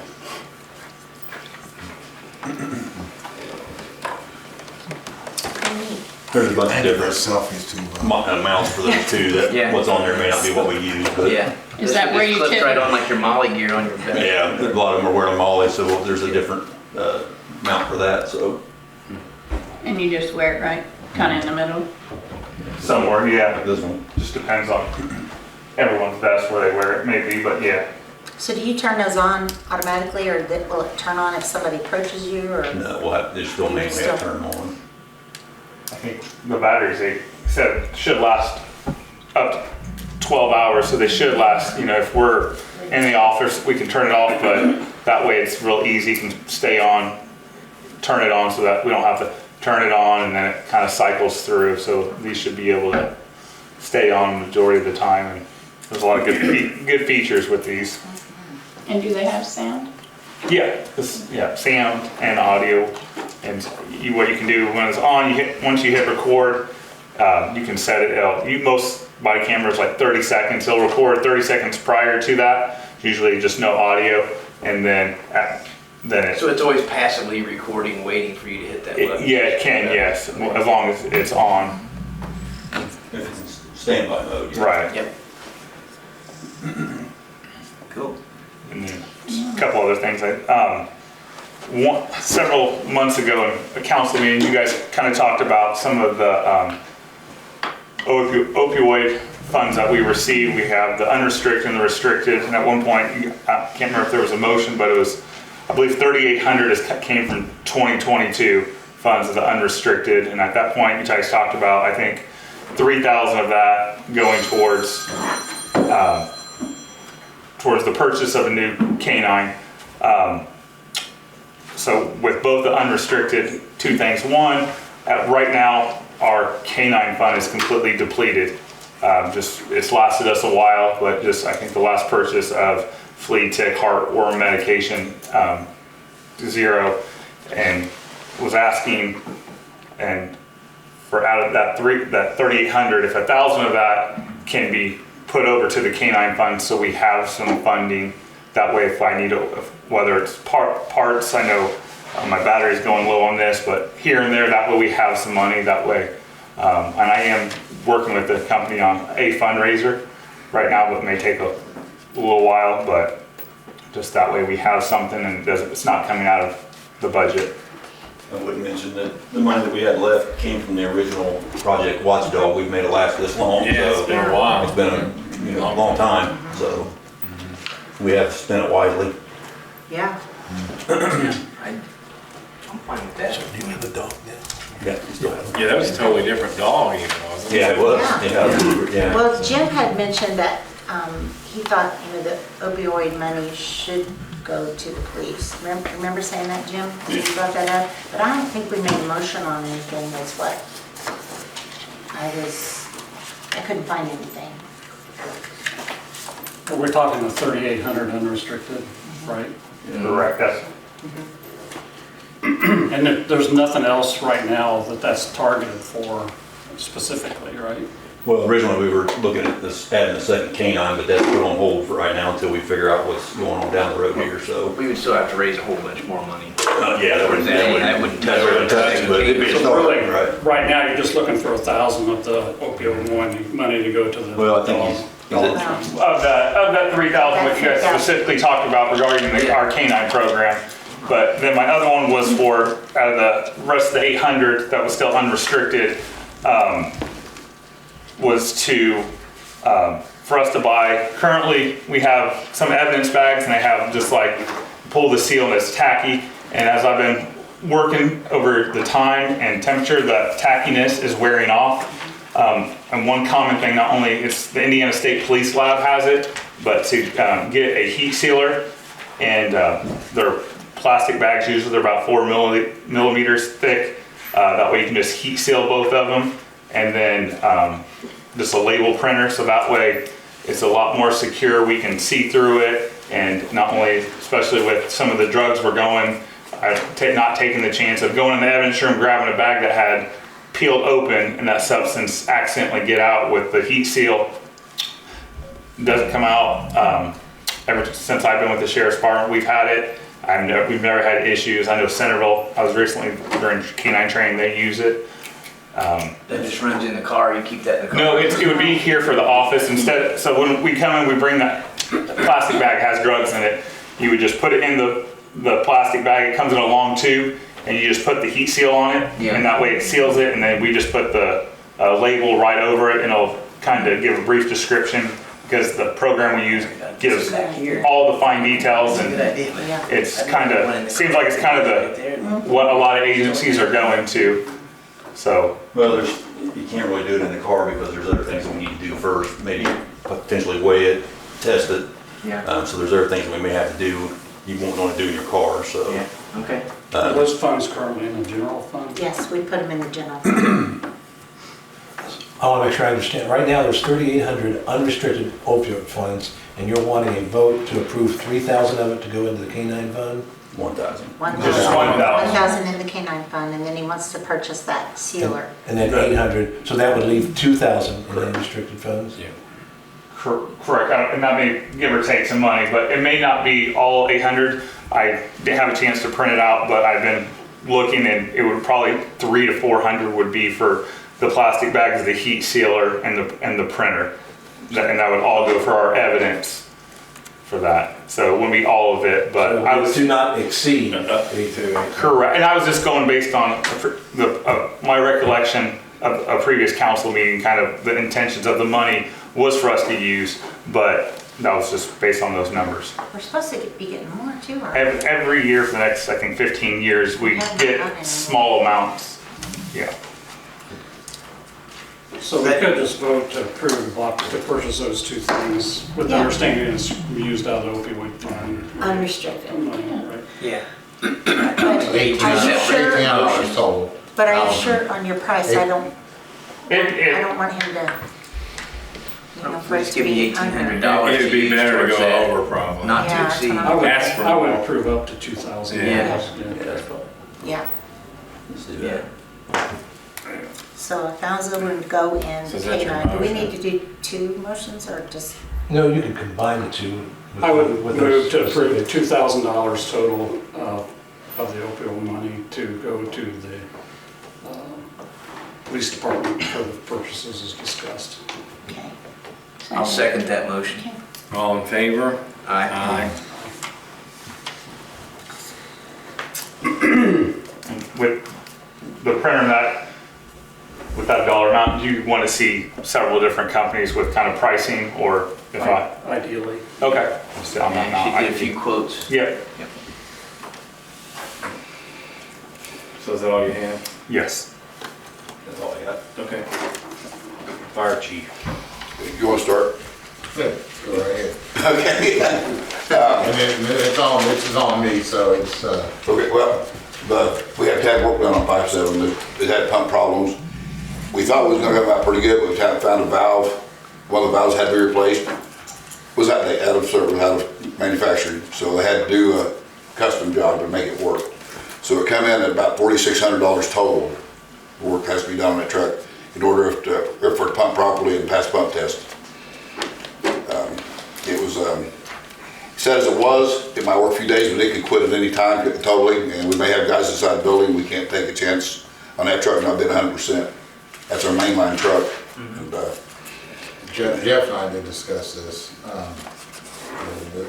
there's a bunch of And there's different selfies too. amounts for those two, that Yeah. what's on there may not be what we use, but Yeah. Is that where you clip tip? right on like your Molly gear on your belt? yeah, a lot of them are wearing Molly, so there's a different amount for that, so. And you just wear it right, kind of in the middle? Somewhere, yeah. This one, Just depends on everyone's best where they wear it, maybe, but yeah. So do you turn those on automatically, or will it turn on if somebody approaches you, or? no, we'll have, there's still mainly have to turn them on. I think the batteries, they said, should last up to 12 hours, so they should last, if we're in the office, we can turn it off, but that way it's real easy, you can stay on, turn it on so that we don't have to turn it on and then it kind of cycles through, so these should be able to stay on the majority of the time, and there's a lot of good features with these. And do they have sound? Yeah, sound and audio, and what you can do when it's on, once you hit record, you can set it. Most body cameras like 30 seconds. It'll record 30 seconds prior to that. Usually just no audio, and then it. So it's always passively recording, waiting for you to hit that button? Yeah, it can. Yes, as long as it's on. If it's standby mode. Yeah. Right. Yep. Cool. And then just a couple other things. Several months ago in a council meeting, you guys kind of talked about some of the opioid funds that we receive. We have the unrestricted and the restricted. And at one point, I can't remember if there was a motion, but it was, I believe 3,800 came from 2022 funds of the unrestricted. And at that point, you guys talked about, I think, 3,000 of that going towards the purchase of a new canine. So with both the unrestricted, two things. One, right now, our canine fund is completely depleted. It's lasted us a while, but I think the last purchase of flea, tick, heartworm medication, zero, and was asking, and for out of that 3,800, if 1,000 of that can be put over to the canine fund, so we have some funding. That way, if I need whether it's parts, I know my battery's going low on this, but here and there, that way we have some money. That way, and I am working with the company on a fundraiser right now, but it may take a little while. But just that way, we have something, and it's not coming out of the budget. I would mention that the money that we had left came from the original Project Watchdog. We've made it last this long. Yeah, so it's been a while. It's been a long time, so we have spent it wisely. Yeah. I'm fine with that. Do you have a dog now? Yeah, we still have it. Yeah, that was a totally different dog even, wasn't it? Yeah, it was. Yeah. Yeah. Well, Jim had mentioned that he thought, the opioid money should go to the police. Remember saying that, Jim? You brought that up? But I don't think we made a motion on anything, that's what I couldn't find anything. But we're talking the 3,800 unrestricted, right? Correct, that's, And there's nothing else right now that's targeted for specifically, right? Well, originally we were looking at this, adding a second canine, but that's put on hold for right now until we figure out what's going on down the road here, so. We would still have to raise a whole bunch more money. Yeah, that wouldn't touch it, but it'd be a So start, really, right? right now, you're just looking for 1,000 of the opioid money to go to the Well, I think dog. he's- of that 3,000, which you guys specifically talked about regarding our canine program. But then my other one was for, out of the rest of the 800 that was still unrestricted, was to, for us to buy. Currently, we have some evidence bags and they have just like, pull the seal and it's tacky. And as I've been working over the time and temperature, the tackiness is wearing off. And one common thing, not only it's the Indiana State Police Lab has it, but to get a heat sealer, and they're plastic bags, usually they're about 4 millimeters thick. That way you can just heat seal both of them, and then just a label printer, so that way it's a lot more secure. We can see through it, and not only, especially with some of the drugs we're going, not taking the chance of going in the evidence room, grabbing a bag that had peeled open and that substance accidentally get out with the heat seal. Doesn't come out. Ever since I've been with the sheriff's department, we've had it. We've never had issues. I know Centerville, I was recently during canine training, they use it. That just runs in the car, you keep that in the car? No, it would be here for the office instead. So when we come in, we bring that plastic bag, has drugs in it. You would just put it in the plastic bag. It comes in a long tube, and you just put the heat seal on it, Yeah. and that way it seals it, and then we just put the label right over it, and it'll kind of give a brief description, because the program we use gives all the fine details, and it's kind of, seems like it's kind of what a lot of agencies are going to. So, Well, you can't really do it in the car because there's other things that we need to do first, maybe potentially weigh it, test it. Yeah. So there's other things that we may have to do, you won't want to do in your car, so. Yeah, okay. Are those funds currently in the general fund? Yes, we put them in the general fund. I want to make sure I understand. Right now, there's 3,800 unrestricted opioid funds, and you're wanting a vote to approve 3,000 of it to go into the canine fund? 1,000. 1,000. Just 1,000. 1,000 in the canine fund, and then he wants to purchase that sealer. And then 800, so that would leave 2,000 in the unrestricted funds? Yeah. correct, and that may give or take some money, but it may not be all 800. I didn't have a chance to print it out, but I've been looking, and it would probably 300 to 400 would be for the plastic bags, the heat sealer, and the printer. And that would all go for our evidence for that. So it wouldn't be all of it, but I was To not exceed 82. correct. And I was just going based on my recollection of a previous council meeting, kind of the intentions of the money was for us to use, but that was just based on those numbers. We're supposed to be getting more too, aren't we? Every year for the next, I think, 15 years, we get small amounts. Yeah. So we could just vote to approve to purchase those two things with the Yeah. understanding it's used out of the opioid fund. Unrestricted. Right? Yeah. But are you sure, $1,800 total. but are you sure on your price? I don't want him to, for it Let's to give be you under. $1,800. It'd be better to towards go that. over probably. Not to Yeah, that's exceed. what I'm- Ask for I would more. approve up to 2,000. Yeah. Yeah. Yeah, Let's do Yeah. that. so 1,000 would go in So is that your K-9. Do we motion? need to do two motions or just? No, you can combine the two. with- I would with move to those approve specific- $2,000 total of the opioid money to go to the police department for the purposes as discussed. Okay. I'll second that motion. All in favor? Aye. With the printer that, with that dollar amount, do you want to see several different companies with kind of pricing, or if I, Ideally. okay. Let's see on that Yeah, now. you should get a few quotes. Yep, So is that all you have? yes. That's all I got. Okay. Fire chief. You want to start? Go right ahead. Okay. And this is on me, so it's, Okay, well, we had to have work done on pipe 7, it had pump problems. We thought it was gonna come out pretty good, but we found a valve, one of the valves had to be replaced. Was out of service, out of manufacturing, so they had to do a custom job to make it work. So it come in at about $4,600 total. Work has to be done on that truck in order for it to pump properly and pass pump test. It was, said as it was, it might work a few days, but it could quit at any time totally, and we may have guys inside the building, we can't take a chance on that truck not being 100%. That's our mainline truck. And, Jeff and I did discuss this.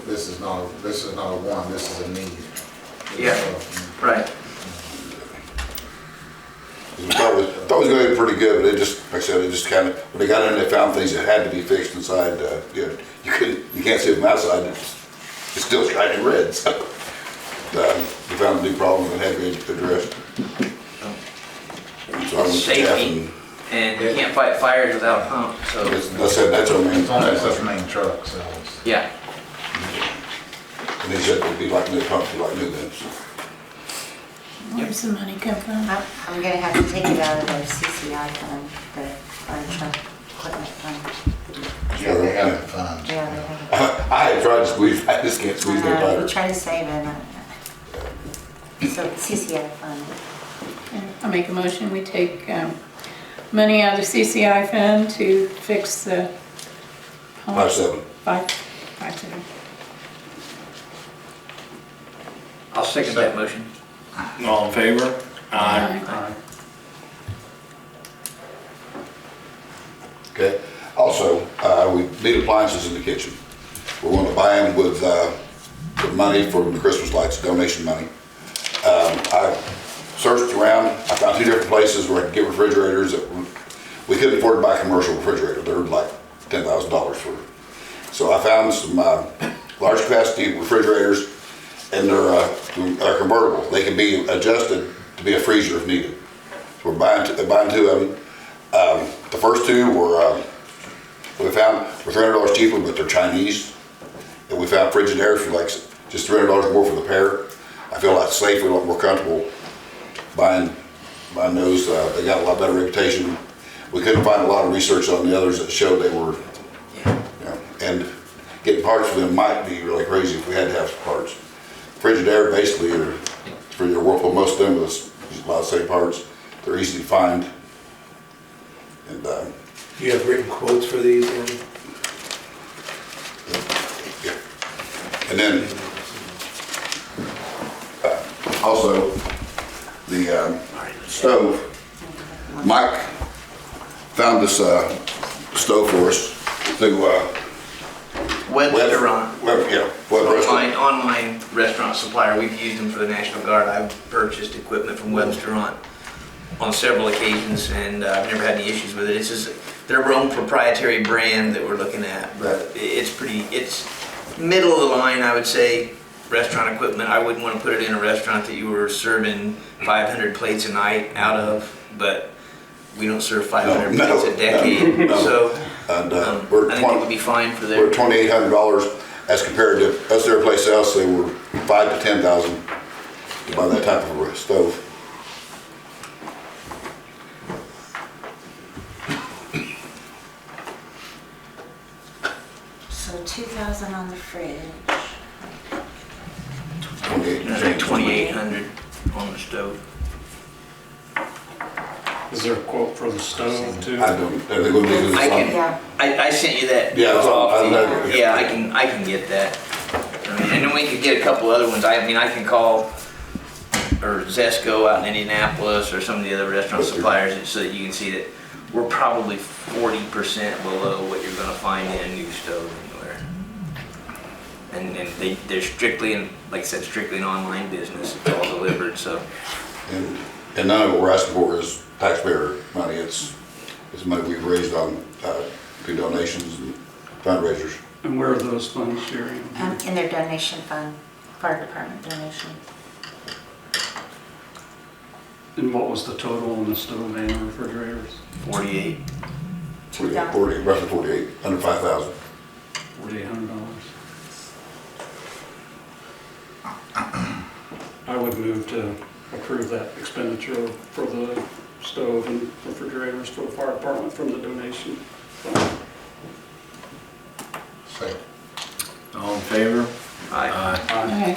This is not a want, this is a need. Yeah, right. we thought it was going to be pretty good, but it just, like I said, it just kind of, when they got in, they found things that had to be fixed inside. You can't see it from outside, it's still shining red, so. We found a new problem that had to be addressed. So I went to Jeff Safety, and you can't fight fires without a pump, so, that's our main. It's on that main truck, so it's. yeah. And they said it'd be like new pumps, be like new guns. Where's the money come from? I'm gonna have to take it out of their CCI fund, the fire truck equipment fund. Yeah, they have the funds. Yeah, they have. I had tried to squeeze, I just can't squeeze that We tighter. try to save it. So CCI fund. I make a motion, we take money out of the CCI fund to fix the. how much? 5.7. 5.7. I'll second that motion. All in favor? Aye. Okay. Also, we need appliances in the kitchen. We're going to buy them with the money from the Christmas lights, donation money. I searched around. I found 2 different places where I could get refrigerators that we couldn't afford to buy a commercial refrigerator. They're like $10,000 for. So I found some large capacity refrigerators, and they're convertible. They can be adjusted to be a freezer if needed. So we're buying 2 of them. The first 2 were we found were $300 cheaper, but they're Chinese. And we found Frigidaire for like just $300 more for the pair. I feel a lot safer, a lot more comfortable buying those. They got a lot better reputation. We couldn't find a lot of research on the others that showed they were, and getting parts for them might be really crazy if we had to have some parts. Frigidaire basically are for your Whirlpool. Most of them use a lot of the same parts. They're easy to find. And Do you have written quotes for these? and then also the stove. Mike found this stove for us through Web Restaurant. Web Restaurant. Online restaurant supplier. We've used them for the National Guard. I've purchased equipment from Web Restaurant on several occasions, and I've never had any issues with it. It's just their own proprietary brand that we're looking at, but it's middle of the line, I would say, restaurant equipment. I wouldn't want to put it in a restaurant that you were serving 500 plates a night out of, but we don't serve 500 plates a decade, no. so And I think it would be fine for we're their. $2,800 as compared to us every place else. They were $5,000 to $10,000 to buy that type of a stove. So 2,000 on the fridge. I think 2,800 on the stove. Is there a quote for the stove too? I don't. Are they going to do this? I can. Yeah. I sent you that. Yeah, it's all- off the- I know. Yeah, I can get that. And then we could get a couple other ones. I mean, I can call or Zesco out in Indianapolis or some of the other restaurant suppliers so that you can see that we're probably 40% below what you're gonna find in a new stove anywhere. And they're strictly, like I said, strictly an online business. It's all delivered, so. And none of what we're asking for is taxpayer money. It's money we've raised on through donations and fundraisers. And where are those funds, Sherry? In their donation fund, fire department donation. And what was the total on the stove and the refrigerators? 48. 48, roughly 48, under 5,000. $4,800. I would move to approve that expenditure for the stove and refrigerators for the fire department from the donation fund. Second. All in favor? Aye. Aye.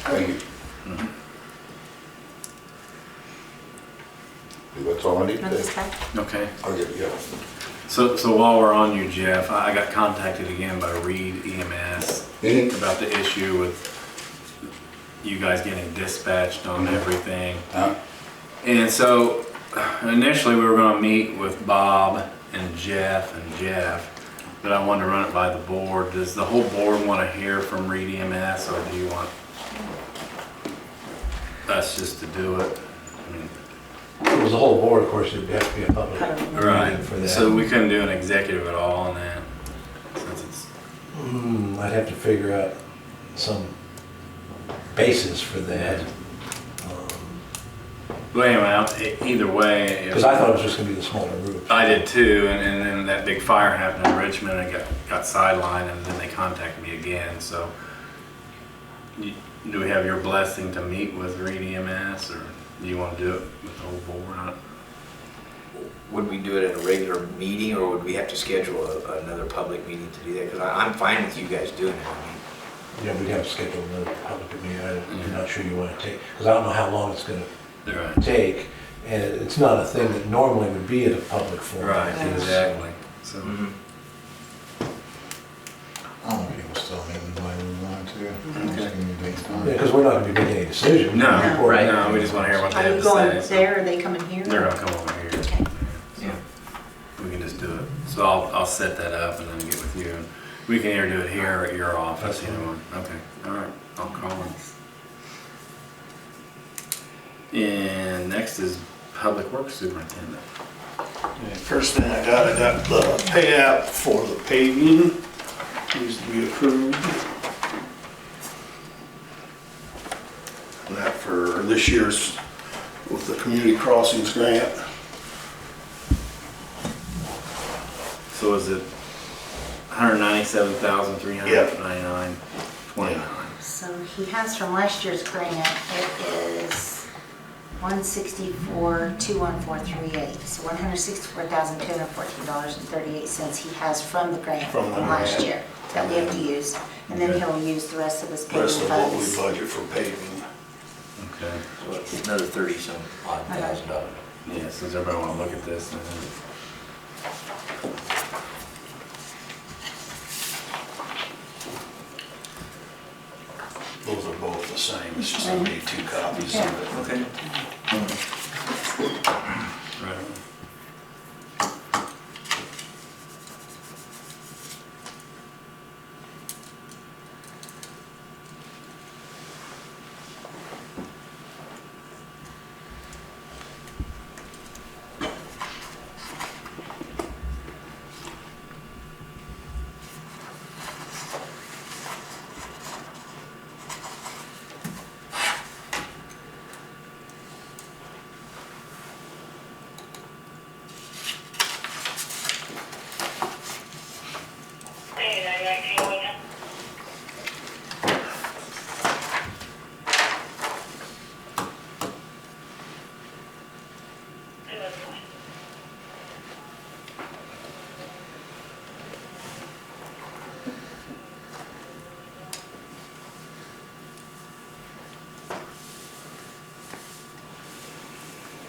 Thank you. That's all I need No, today. this guy? Okay. I'll get you. So while we're on you, Jeff, I got contacted again by Reed EMS Mhm. about the issue with you guys getting dispatched on everything. And so initially we were gonna meet with Bob and Jeff, but I wanted to run it by the board. Does the whole board wanna hear from Reed EMS, or do you want us just to do it? I mean, If it was the whole board, of course, it'd have to be a public right, meeting for that. so we couldn't do an executive at all on that, since it's, I'd have to figure out some basis for that. well, anyway, either way. Because I thought it was just gonna be the smaller group. I did too, and then that big fire happened in Richmond, and got sidelined, and then they contacted me again, so. Do we have your blessing to meet with Reed EMS, or do you want to do it with the whole board? Would we do it at a regular meeting, or would we have to schedule another public meeting to do that? Because I'm fine with you guys doing it. I Yeah, we'd have to schedule another public meeting. I'm not sure you want to take, because I don't know how long it's gonna Right, take. And it's not a thing that normally would be at a public forum. right, exactly, so. mean, I don't know if people still meeting the way we want to. Just give me a date time. Yeah, because we're not gonna be making any decisions. No, right. no, we just want to hear what they Are have you to going say. So there, or are they coming here? they're gonna come over here. Okay. Yeah. We can just do it. So I'll set that up and then get with you. And we can either do it here or at your office, either one. Okay, all right, I'll call him. And next is Public Works Superintendent. First thing I got the payout for the paving, needs to be approved. And that for this year's, with the Community Crossings grant. So is it 197,399.29? So he has from last year's grant, it is 164,21438. So $164,214.38 he has from the grant From from the last grant. year that we have to use. And then he'll use the rest of his paving Rest of what we funds. budget for paving. Okay. So it's another 30-some odd $1,000. Yeah, so does everybody want to look at this? Those are both the same, it's just gonna be 2 copies of it. Okay. Right.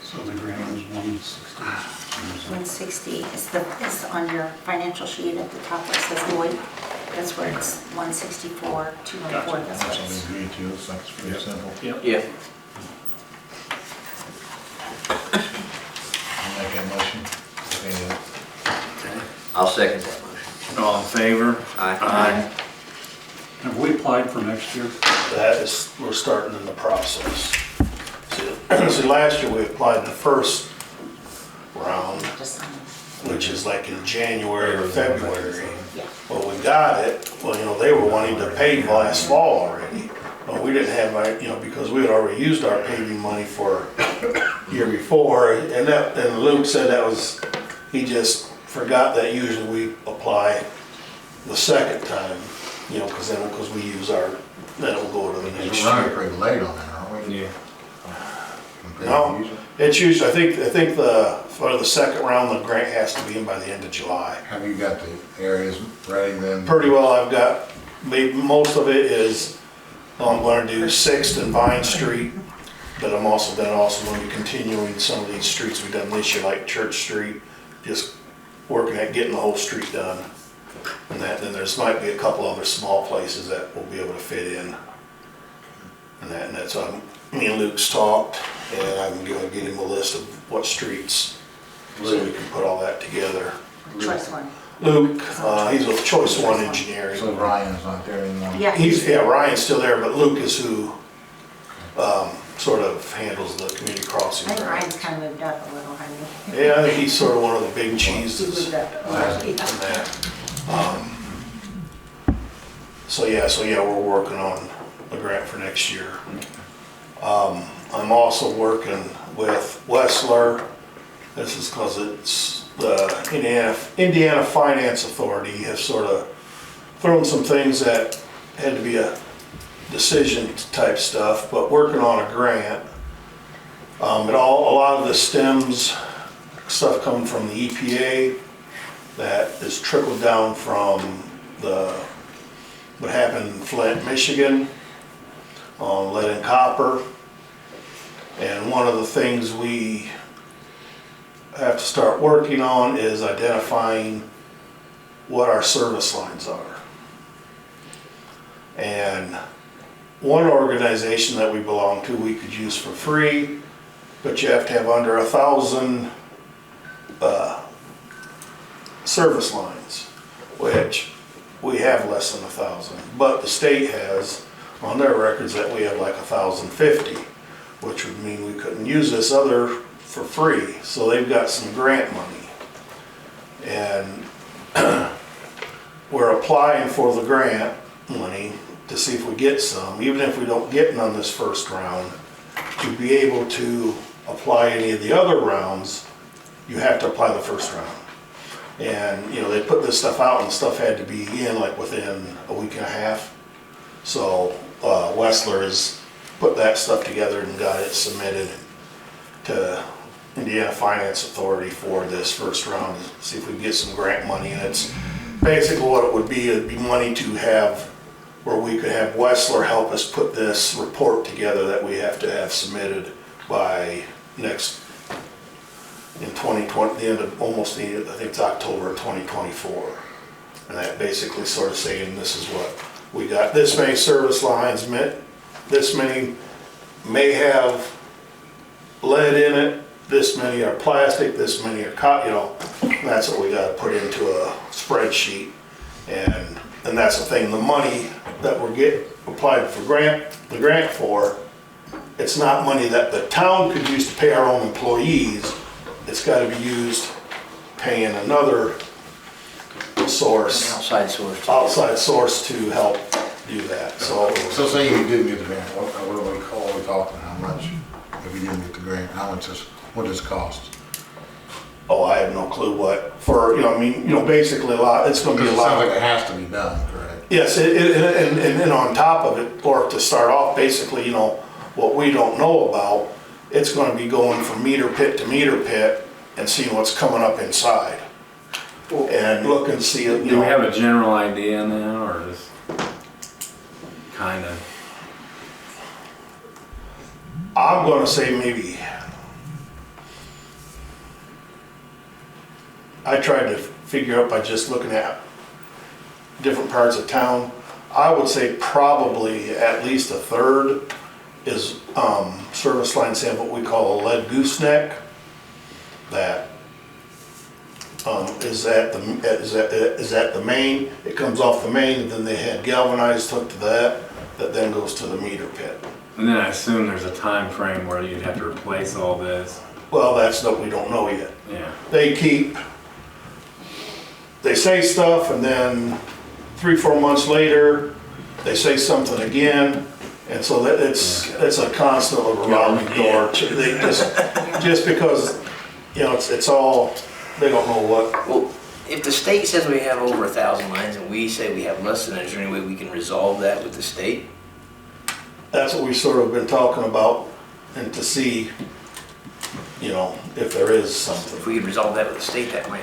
So the grant was 160. 160 is on your financial sheet at the top where it says Lloyd. That's where it's 164,214. That's what That's what it's. we agreed to, looks like it's pretty simple. Yeah. I'll make that motion. And, I'll second that motion. All in favor? Aye. Have we applied for next year? That is, we're starting in the process. See, last year we applied the first round, Just, which is like in January or February. yeah. Well, we got it, well, they were wanting to pave last fall already. But we didn't have, because we had already used our paving money for year before. And Luke said he just forgot that usually we apply the second time, you know, because we use our, then it'll go to the next We're running year. pretty late on that, aren't we? Yeah. Compared to No, usual? it's usually, I think for the second round, the grant has to be in by the end of July. Have you got the areas ready then? Pretty well, I've got, maybe most of it is, I'm gonna do Sixth and Vine Street, but I'm also gonna be continuing some of these streets we've done this year, like Church Street, just working at getting the whole street done. And then there's might be a couple other small places that we'll be able to fit in. And that's, me and Luke's talked, and I'm gonna get him a list of what streets, so we can put all that together. Choice one. Luke, he's with Choice One Engineering. So Ryan's not there anymore? Yeah. Ryan's still there, but Luke is who, sort of handles the community crossing. I think Ryan's kind of moved up a little, hasn't he? Yeah, I think he's sort of one of the big He cheeses moved up. in that. So yeah, we're working on a grant for next year. I'm also working with Wessler. This is because it's the Indiana Finance Authority has sort of thrown some things that had to be a decision type stuff, but working on a grant. A lot of this stems, stuff coming from the EPA that is trickled down from what happened in Flint, Michigan on lead and copper. And one of the things we have to start working on is identifying what our service lines are. And one organization that we belong to, we could use for free, but you have to have under 1,000 service lines, which we have less than 1,000. But the state has on their records that we have like 1,050, which would mean we couldn't use this other for free. So they've got some grant money. And we're applying for the grant money to see if we get some. Even if we don't get none this first round, to be able to apply any of the other rounds, you have to apply the first round. And, you know, they put this stuff out and the stuff had to be in like within a week and a half. So Wessler has put that stuff together and got it submitted to Indiana Finance Authority for this first round to see if we can get some grant money. And it's basically what it would be. It'd be money to have where we could have Wessler help us put this report together that we have to have submitted by in 2020, the end of I think it's October of 2024. And that basically sort of saying this is what we got. This many service lines, this many may have lead in it, this many are plastic, this many are cotton, you know, that's what we got to put into a spreadsheet. And that's the thing, the money that we're getting applied for the grant for, it's not money that the town could use to pay our own employees. It's got to be used paying another source, outside source to help do that. So say you didn't get the grant, what are we talking, how much, if you didn't get the grant, what does it cost? oh, I have no clue what for, you know, I mean, you know, basically a lot, it's going to be a Because it lot. sounds like it has to be done, correct? Yes, and then on top of it, or to start off, basically, you know, what we don't know about, it's gonna be going from meter pit to meter pit and seeing what's coming up inside. And look and see, you Do we have know, a general idea now, or just kind of? I'm gonna say maybe, I tried to figure out by just looking at different parts of town. I would say probably at least a third is service lines have what we call a lead gooseneck that is at the main. It comes off the main, and then they had galvanized hooked to that then goes to the meter pit. And then I assume there's a time frame where you'd have to replace all this. Well, that's what we don't know yet. Yeah. They say stuff, and then 3-4 months later, they say something again, and so that it's a constant revolving door. They just because, you know, it's all, they don't know what. Well, If the state says we have over 1,000 lines and we say we have less than that, is there any way we can resolve that with the state? That's what we sort of been talking about, and to see, you know, if there is If something. we could resolve that with the state, that might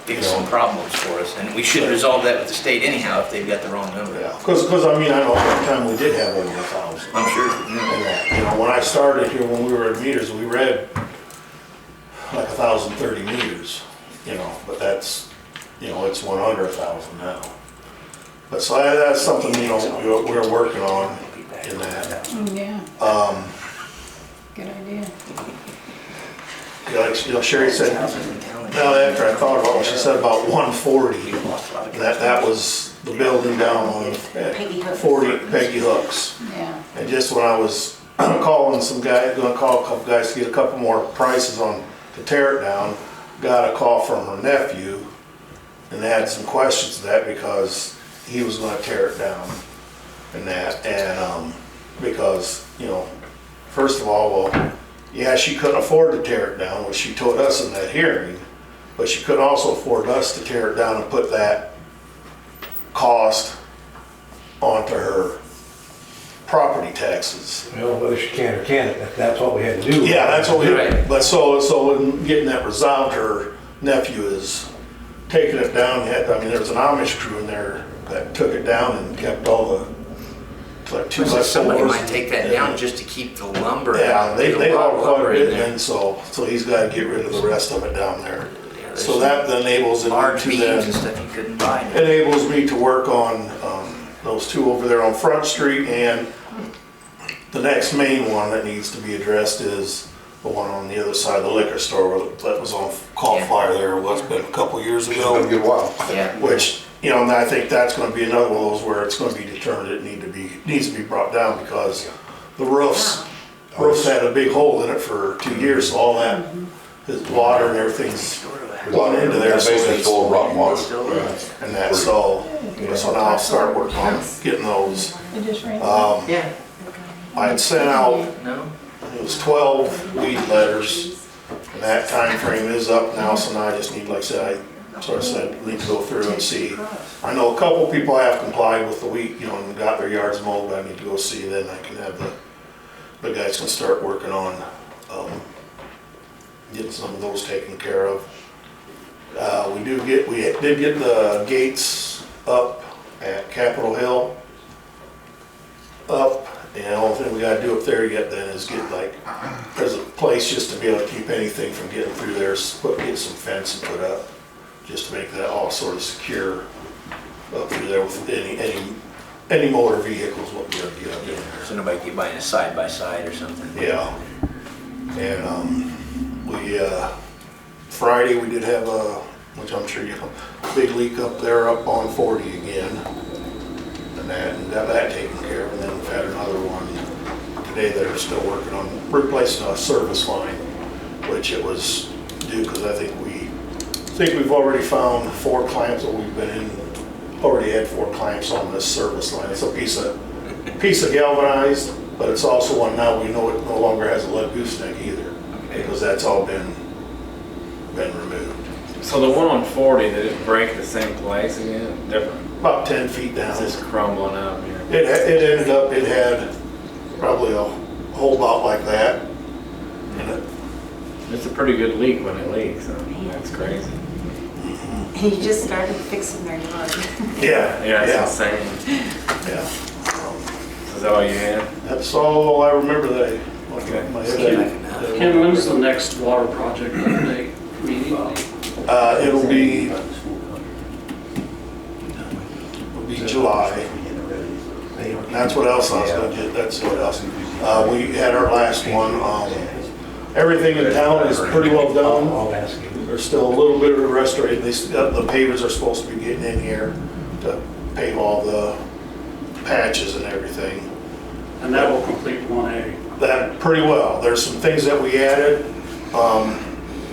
fix some problems for us. And we should resolve that with the state anyhow if they've got the wrong number. Yeah, because I mean, I know at the time we did have over 1,000. I'm sure. And that, you know, when I started here, when we were at meters, we read like 1,030 meters, you know, but that's, you know, it's one under 1,000 now. But so that's something, you know, we're working on in that. Yeah, Um, good idea. like, you know, Sherry said, now after I thought about what she said about 140, that was the building down on Peggy Hooks. 40 Peggy Hooks. Yeah, And just when I was calling some guy, gonna call a couple guys to get a couple more prices on, to tear it down, got a call from her nephew, and they had some questions to that because he was gonna tear it down and that, and, because, you know, first of all, well, yeah, she couldn't afford to tear it down, which she told us in that hearing, but she couldn't also afford us to tear it down and put that cost onto her property taxes. Well, whether she can or can't, that's what we had to do. Yeah, that's what we, Right. but so in getting that resolved, her nephew is taking it down. I mean, there was an Amish crew in there that took it down and kept all the, like 2x4s. Somebody might take that down just to keep the lumber. Yeah, they There's a lot haul of quite a lumber in bit, there. and so he's gotta get rid of the rest of it down there. Yeah, there's So that enables large me to beams and then, stuff you couldn't buy. enables me to work on, those two over there on Front Street, and the next main one that needs to be addressed is the one on the other side of the liquor store that was on caught Yeah. fire there, what's been a couple years A ago. good while. Yeah. Which, you know, and I think that's gonna be another one of those where it's gonna be determined it needs to be brought down because the roof's had a big hole in it for 2 years, so all that, his water and everything's gone into there, so Basically it's, full of rotten water. and that, so now I'll start working on getting those. it just rained. Yeah. I had sent out, No? it was 12 weed letters, and that time frame is up now, so now I just need, like I said, I need to go through and see. I know a couple people have complied with the weed, you know, and got their yards mowed, but I need to go see, then I can have the guys can start working on, getting some of those taken care of. We did get the gates up at Capitol Hill up, and the only thing we gotta do up there yet then is get like, there's a place just to be able to keep anything from getting through there, get some fence and put up, just to make that all sort of secure up through there with any motor vehicles won't be able to get up in there. So nobody can buy a side by side or something? Yeah. And, Friday we did have which I'm sure you know, big leak up there up on 40 again. And got that taken care of, and then we've had another one today that are still working on replacing a service line, which it was due, because I think we've already found 4 clamps, or we've been in, already had 4 clamps on this service line. It's a piece of galvanized, but it's also one now we know it no longer has a lead gooseneck either, because that's all been removed. So the one on 40, did it break the same place again? Different? About 10 feet down. It's just crumbling up here. It ended up, it had probably a hole about like that. And It's a pretty good leak when it leaks, so that's crazy. He just started fixing their yard. yeah, Yeah, it's yeah, insane. yeah. Is that all you had? That's all I remember that Okay. my head. Ken, when's the next water project update meeting? It'll be July. And that's what else I was gonna get, that's what else. We had our last one, everything in town is pretty well done. I'll ask you. There's still a little bit of restoration. The pavers are supposed to be getting in here to pave all the patches and everything. And that will complete 1A. That pretty well. There's some things that we added,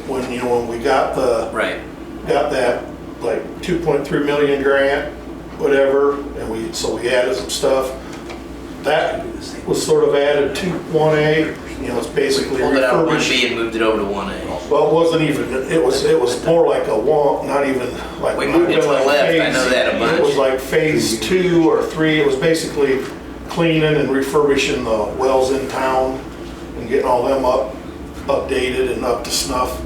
when we got Right. that like 2.3 million grant, whatever, and we added some stuff. that was sort of added to 1A. You know, it's basically Pulled it out of refurbished. 1B and moved it over to 1A. Well, it wasn't even, it was more like a one, not even like. We moved it to the like left, I phase- know that a bunch. It was like phase 2 or 3, it was basically cleaning and refurbishing the wells in town and getting all them updated and up to snuff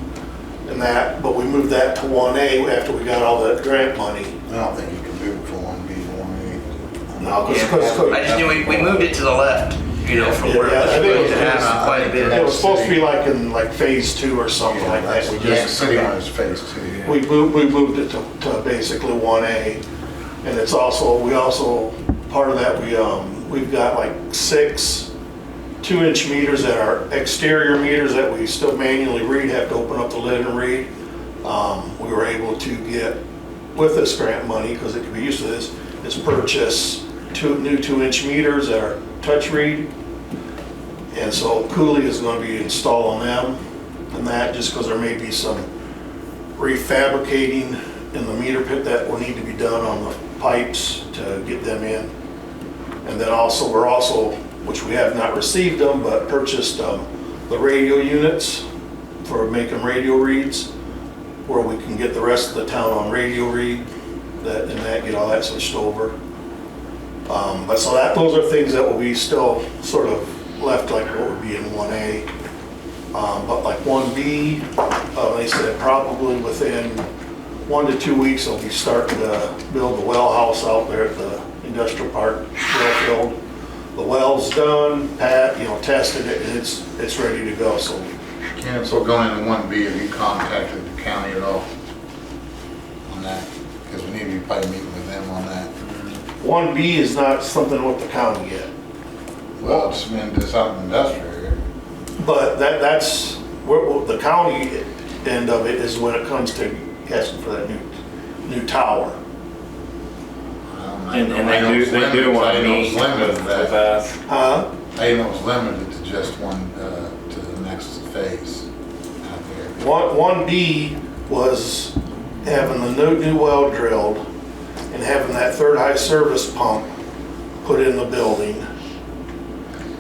and that, but we moved that to 1A after we got all that grant money. I don't think you can do it for 1B, 1A. No, I just knew we moved it to the left, you know, from where it Yeah, was I think it supposed to was- happen quite a bit. It was supposed to be like in like phase 2 or something like that. We Yeah, just, city one is phase 2. we moved it to basically 1A. And it's also, part of that, we've got like 6 2-inch meters that are exterior meters that we still manually read, have to open up the lid and read. We were able to get, with this grant money, because it can be used to this, is purchase 2 new 2-inch meters that are touch read. And so Cooley is going to be installing them and that, just because there may be some refabricating in the meter pit that will need to be done on the pipes to get them in. And then also, we're also, which we have not received them, but purchased the radio units for making radio reads, where we can get the rest of the town on radio read, that and that, get all that switched over. But so those are things that will be still sort of left like what would be in 1A. But like 1B, they said probably within 1 to 2 weeks, they'll be starting to build the well house out there at the industrial park, well field. The well's done, tested it, and it's ready to go, so. Ken, so going into 1B, have you contacted the county at all on that? Because we need to be probably meeting with them on that. 1B is not something with the county yet, Well, it's out in the industrial area. but that's, the county end of it is when it comes to asking for that new tower. And they do want to meet with us. Huh? I didn't know it was limited to just one, to the next phase out there. 1B was having the new well drilled and having that third high service pump put in the building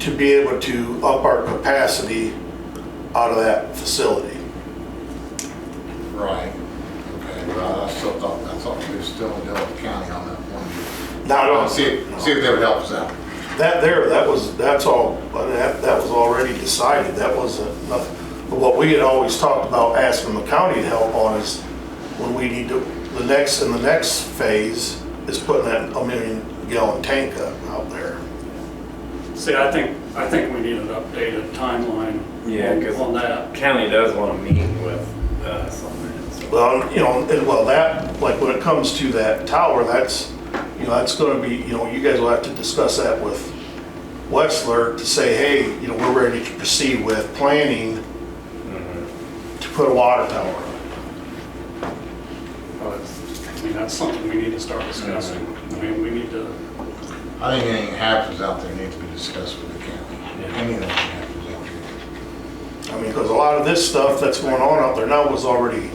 to be able to up our capacity out of that facility. Right. Okay, well, I thought we were still dealing with the county on that one. Not on, See if they would help us out. that was already decided. That wasn't nothing. But what we had always talked about asking the county to help on is when we need to, the next phase is putting that 1 million gallon tank out there. See, I think we need an updated timeline Yeah, 'cause on that. County does want to meet with us on that. So. Well, that, like when it comes to that tower, that's gonna be, you guys will have to discuss that with Westler to say, hey, we're ready to proceed with planning to put a water tower up. But, I mean, that's something we need to start discussing. I mean, we need to, I think anything that happens out there needs to be discussed with the county. Anything that happens out there. I mean, because a lot of this stuff that's going on out there now was already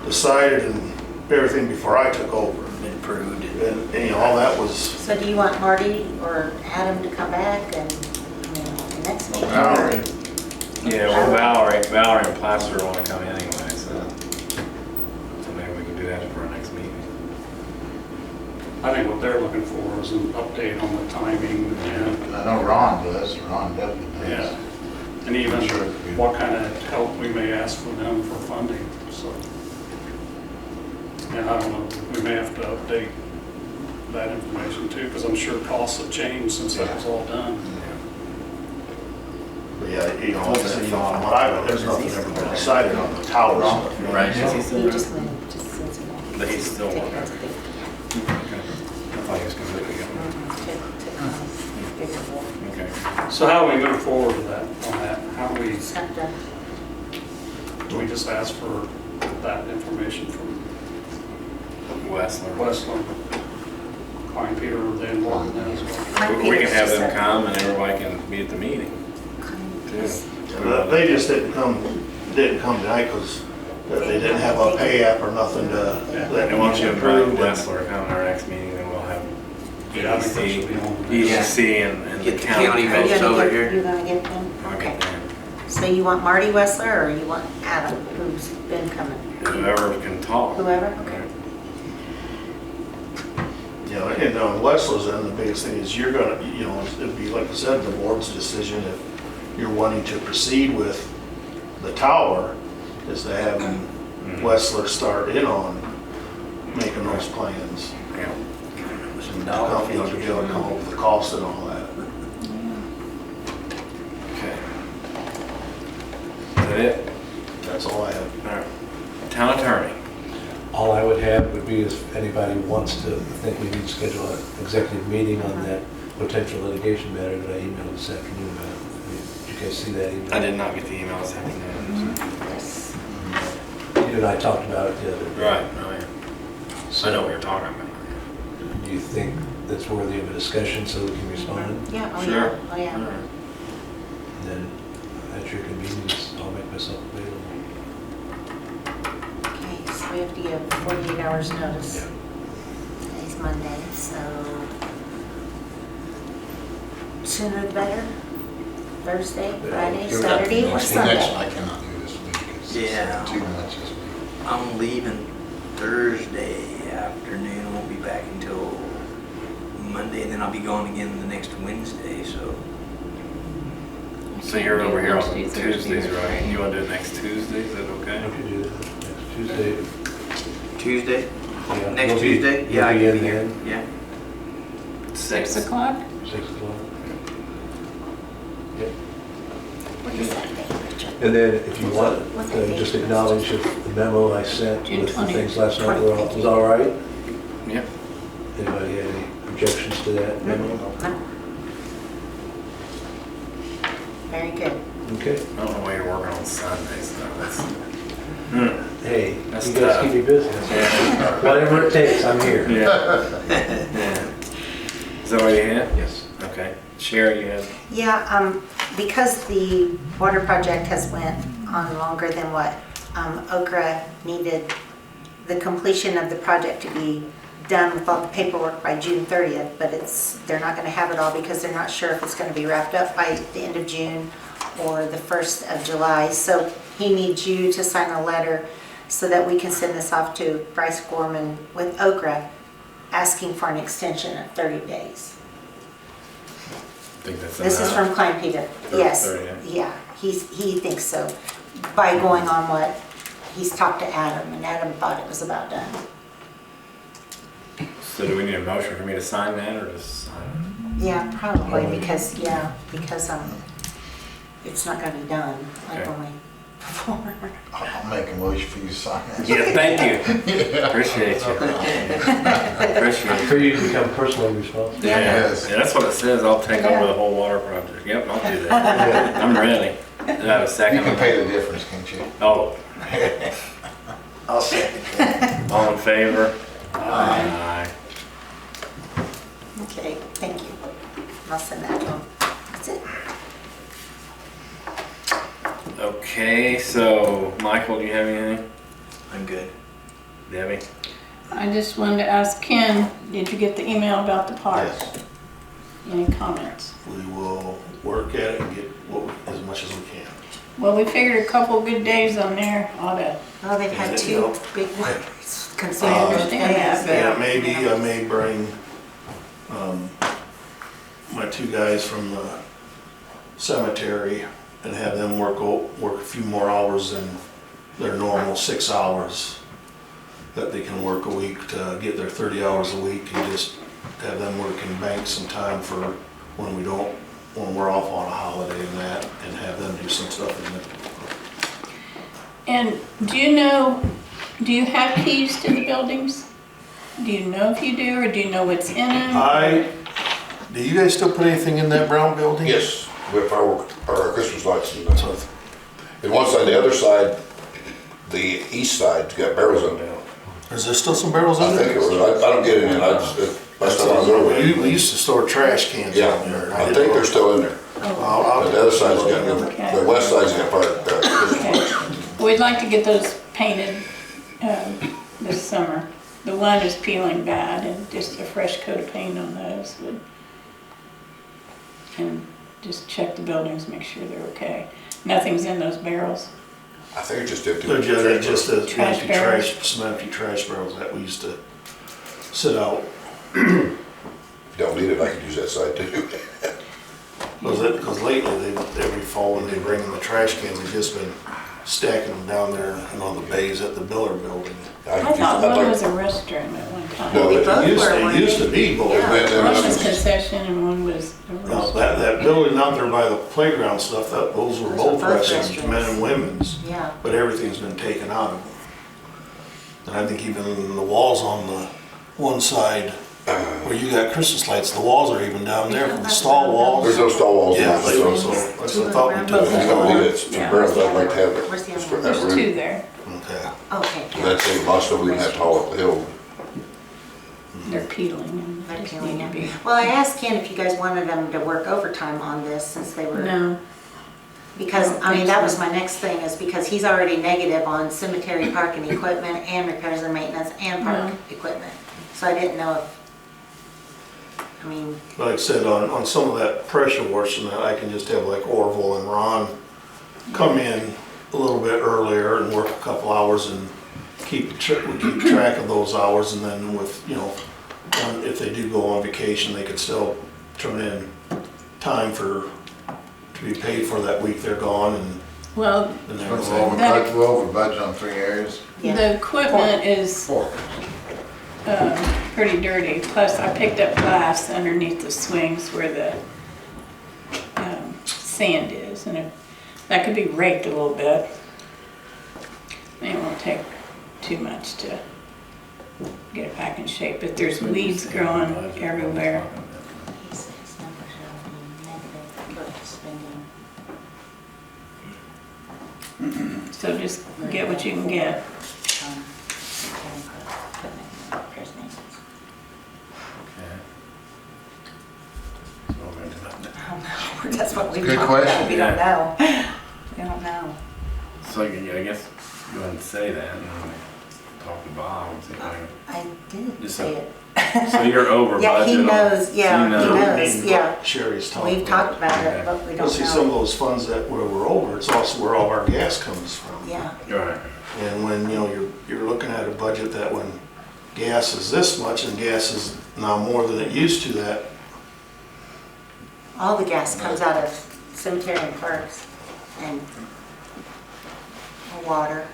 decided and everything before I took over. Been approved. And all that was, So do you want Marty or Adam to come back and, the next meeting? Valerie. Yeah, well, Valerie and Plaster want to come anyway, so maybe we can do that for our next meeting. I think what they're looking for is an update on the timing and, I know Ron does, Ron definitely does. yeah, and even what kind of help we may ask from them for funding, so. And I don't know, we may have to update that information too, because I'm sure costs have changed since that was all done. but yeah, from what I know, there's nothing ever been decided on the tower stuff. Right. You just send some more. But he's still Take working. that to the- I thought he was completely gone. bigger board. Okay. So how do we move forward with that, on that? How do we, It's not done. do we just ask for that information from Westler. Westland? Klein Peter, are they involved in that as well? We can have them come and everybody can be at the meeting. too. They just didn't come tonight because they didn't have a pay app or nothing to, that And once you needs invite approved. Westler to come to our next meeting, then we'll have Yeah, I think that should be on. EDC and the Get the county. county You're folks gonna over get- here. You're gonna get them? I'll Okay. get them. So you want Marty Wessler or you want Adam, who's been coming? Whoever can talk. Whoever? Okay. You know, and on Westler's end, the biggest thing is you're gonna, you know, it'd be, like I said, the board's decision if you're wanting to proceed with the tower, is to have Westler start in on making those plans. Yeah. And, you know, to be able to come up with the cost and all that. Okay. Is that it? That's all I have. All right. Town attorney. All I would have would be if anybody wants to, I think we need to schedule an executive meeting on that potential litigation matter that I emailed this afternoon about. Did you guys see that email? I did not get the email this afternoon. Yes. You and I talked about it the other day. Right, oh yeah. I know what you're talking about. Do you think that's worthy of a discussion so we can respond? Yeah, oh Sure. yeah, oh All yeah. right. And then at your convenience, I'll make myself available. Okay, so we have to give 48 hours notice. Today's Monday, so sooner the better. Thursday, Friday, Sure. Saturday, or Next, Sunday. I cannot do this week. It's Yeah. too much this week. I'm leaving Thursday afternoon, won't be back until Monday, and then I'll be gone again the next Wednesday, so. So you're over here on Wednesday, Thursday, Tuesdays, or right? Friday. You want to do it next Tuesday? Is that okay? Why don't you do that next Tuesday? Tuesday? Yeah, Next you'll be- Tuesday? Yeah, I you'll can be be in here, then, yeah. 6 o'clock? 6 o'clock. Yep. What is that date, Richard? And then if you want, What's that date? just acknowledge if the memo I sent June with the 20th. things last night was all right? Yeah. Anybody have any objections to that memo? No. Very good. Okay. I don't know why you're working on Sundays though. Hey, That's you guys tough. keep me busy. Yeah. Whatever it takes, I'm here. Yeah. Is that what you had? Yes. Okay. Sherry, you had? Yeah, because the water project has went on longer than what Okra needed the completion of the project to be done with all the paperwork by June 30th, but they're not gonna have it all because they're not sure if it's gonna be wrapped up by the end of June or the 1st of July. So he needs you to sign a letter so that we can send this off to Bryce Gorman with Okra, asking for an extension of 30 days. I think that's This is enough. from Klein Peter, yes, 30, yeah, he thinks so, by going on what, he's talked to Adam, and Adam thought it was about done. So do we need a motion for me to sign that or just sign Yeah, probably, because it's not gonna be done, like Okay. when we perform. I'll make a motion for you to sign it? that. Yeah, thank you. Appreciate you. Appreciate For it. you to become personally responsible. Yeah, Yes. yeah, that's what it says. I'll take over the whole water project. Yep, I'll do that. I'm ready. Do I have a You second? can pay the difference, can't you? Oh, I'll second that. all in favor? Aye. Okay, thank you. I'll send that to him. That's it. Okay, so Michael, do you have anything? I'm good. Debbie? I just wanted to ask Ken, did you get the email about the park? Yes, Any comments? we will work at it and get as much as we can. Well, we figured a couple good days on there ought to, Well, they've had two big I concerns. understand that, Yeah, but maybe I may bring my two guys from the cemetery and have them work a few more hours than their normal 6 hours that they can work a week to get their 30 hours a week, and just have them work and bank some time for when we're off on a holiday and that, and have them do some stuff in there. and do you have keys to the buildings? Do you know if you do, or do you know what's in them? Do you guys still put anything in that brown building? Yes, we have firework, our Christmas lights. That's what And one side, the other side, the east side's got barrels in it. Is there still some barrels I in think there? it was, I don't get it in, last time I was over there. We used to store trash cans Yeah, out there. I think they're still in there. But the other side's got, the west side's got part of Christmas lights. Okay. We'd like to get those painted this summer. The one is peeling bad, and just a fresh coat of paint on those would, and just check the buildings, make sure they're okay. Nothing's in those barrels. I think it's just empty. They're just the Trash empty barrels. trash, some empty trash barrels that we used to sit out. If you don't need it, I could use that side too. Because lately, every fall when they bring in the trash cans, they've just been stacking them down there in all the bays at the Biller building. I thought one was a restroom at one time. No, We it both were, It weren't used we? to be both. Yeah. One was concession and one was a No, restroom. that building out there by the playground stuff, those were Those both were both restrooms, restrooms. men and women's. Yeah. But everything's been taken out of them. And I think even the walls on the one side where you got Christmas lights, the walls are even down there from the stall walls. There's no stall walls. Yeah, so that's what I thought we took. I don't need it. Yeah. Barrels, I'd like to have it. Where's the Just other for one? that There's room. two there. Okay. Okay. yeah. That's it, most of them even have to haul up the hill. They're peeling and They're just peeling need to it. be. Well, I asked Ken if you guys wanted them to work overtime on this since they were, No, because, I don't I mean, think that so. was my next thing is because he's already negative on cemetery parking equipment and repairs and maintenance and park equipment. So I didn't know if, I mean, Like I said, on some of that pressure washing, that I can just have like Orville and Ron come in a little bit earlier and work a couple hours and we keep track of those hours, and then with, if they do go on vacation, they could still turn in time to be paid for that week they're gone and well, everything. That- We're over budget on 3 areas. yeah. the equipment is 4. pretty dirty. Plus, I picked up glass underneath the swings where the sand is, and that could be raked a little bit. It won't take too much to get it back in shape, but there's weeds growing everywhere. He said his numbers are negative, but spending. So just get what you can get. That's what we Good talked about. question. We don't know. We don't know. So I guess go ahead and say that and then talk to Bob and see if I I did Just say a- it. can- So you're over Yeah, budget. he on- knows, so yeah, you he know. knows. yeah. Sherry's talking. We've talked about it, but we Well, don't see, some of know. those funds that where we're over, it's also where all our gas comes from. Yeah, Right. And when, you're looking at a budget that when gas is this much and gas is now more than it used to, that, all the gas comes out of cemetery and parks and water.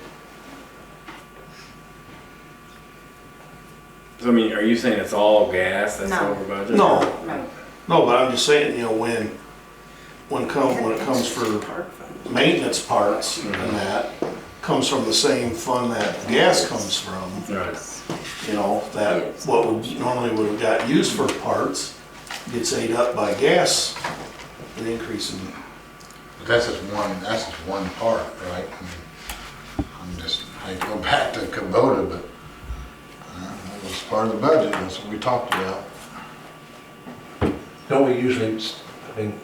So I mean, are you saying it's all gas that's No. over budget? no, No. no, but I'm just saying, when it comes for maintenance parts and that, comes from the same fund that gas comes from, Right. that what would normally would have got used for parts gets ate up by gas, an increase in. But that's just one part, right? I go back to Kubota, but that was part of the budget, that's what we talked about. Don't we usually,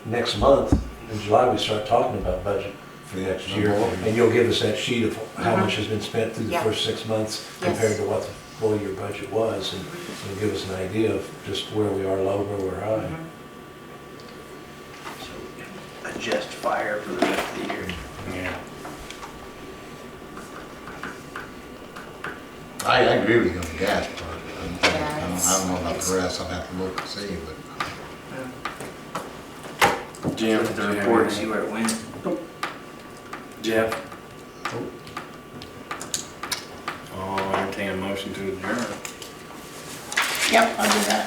next month, in July, we start talking about budget for next year? And you'll give us that sheet of how much has been spent through the Yeah. first 6 months Yes. compared to what the full year budget was, and it'll give us an idea of just where we are low, where we're high. Adjust fire for the rest of the year. Yeah. I agree with you on the gas part. I don't know about it's- the rest, I'll have to look and see, but. Jim, Look at do the you have report and see anything? where it went. Jeff? I'll entertain a motion to adjourn. Yep, I'll do that.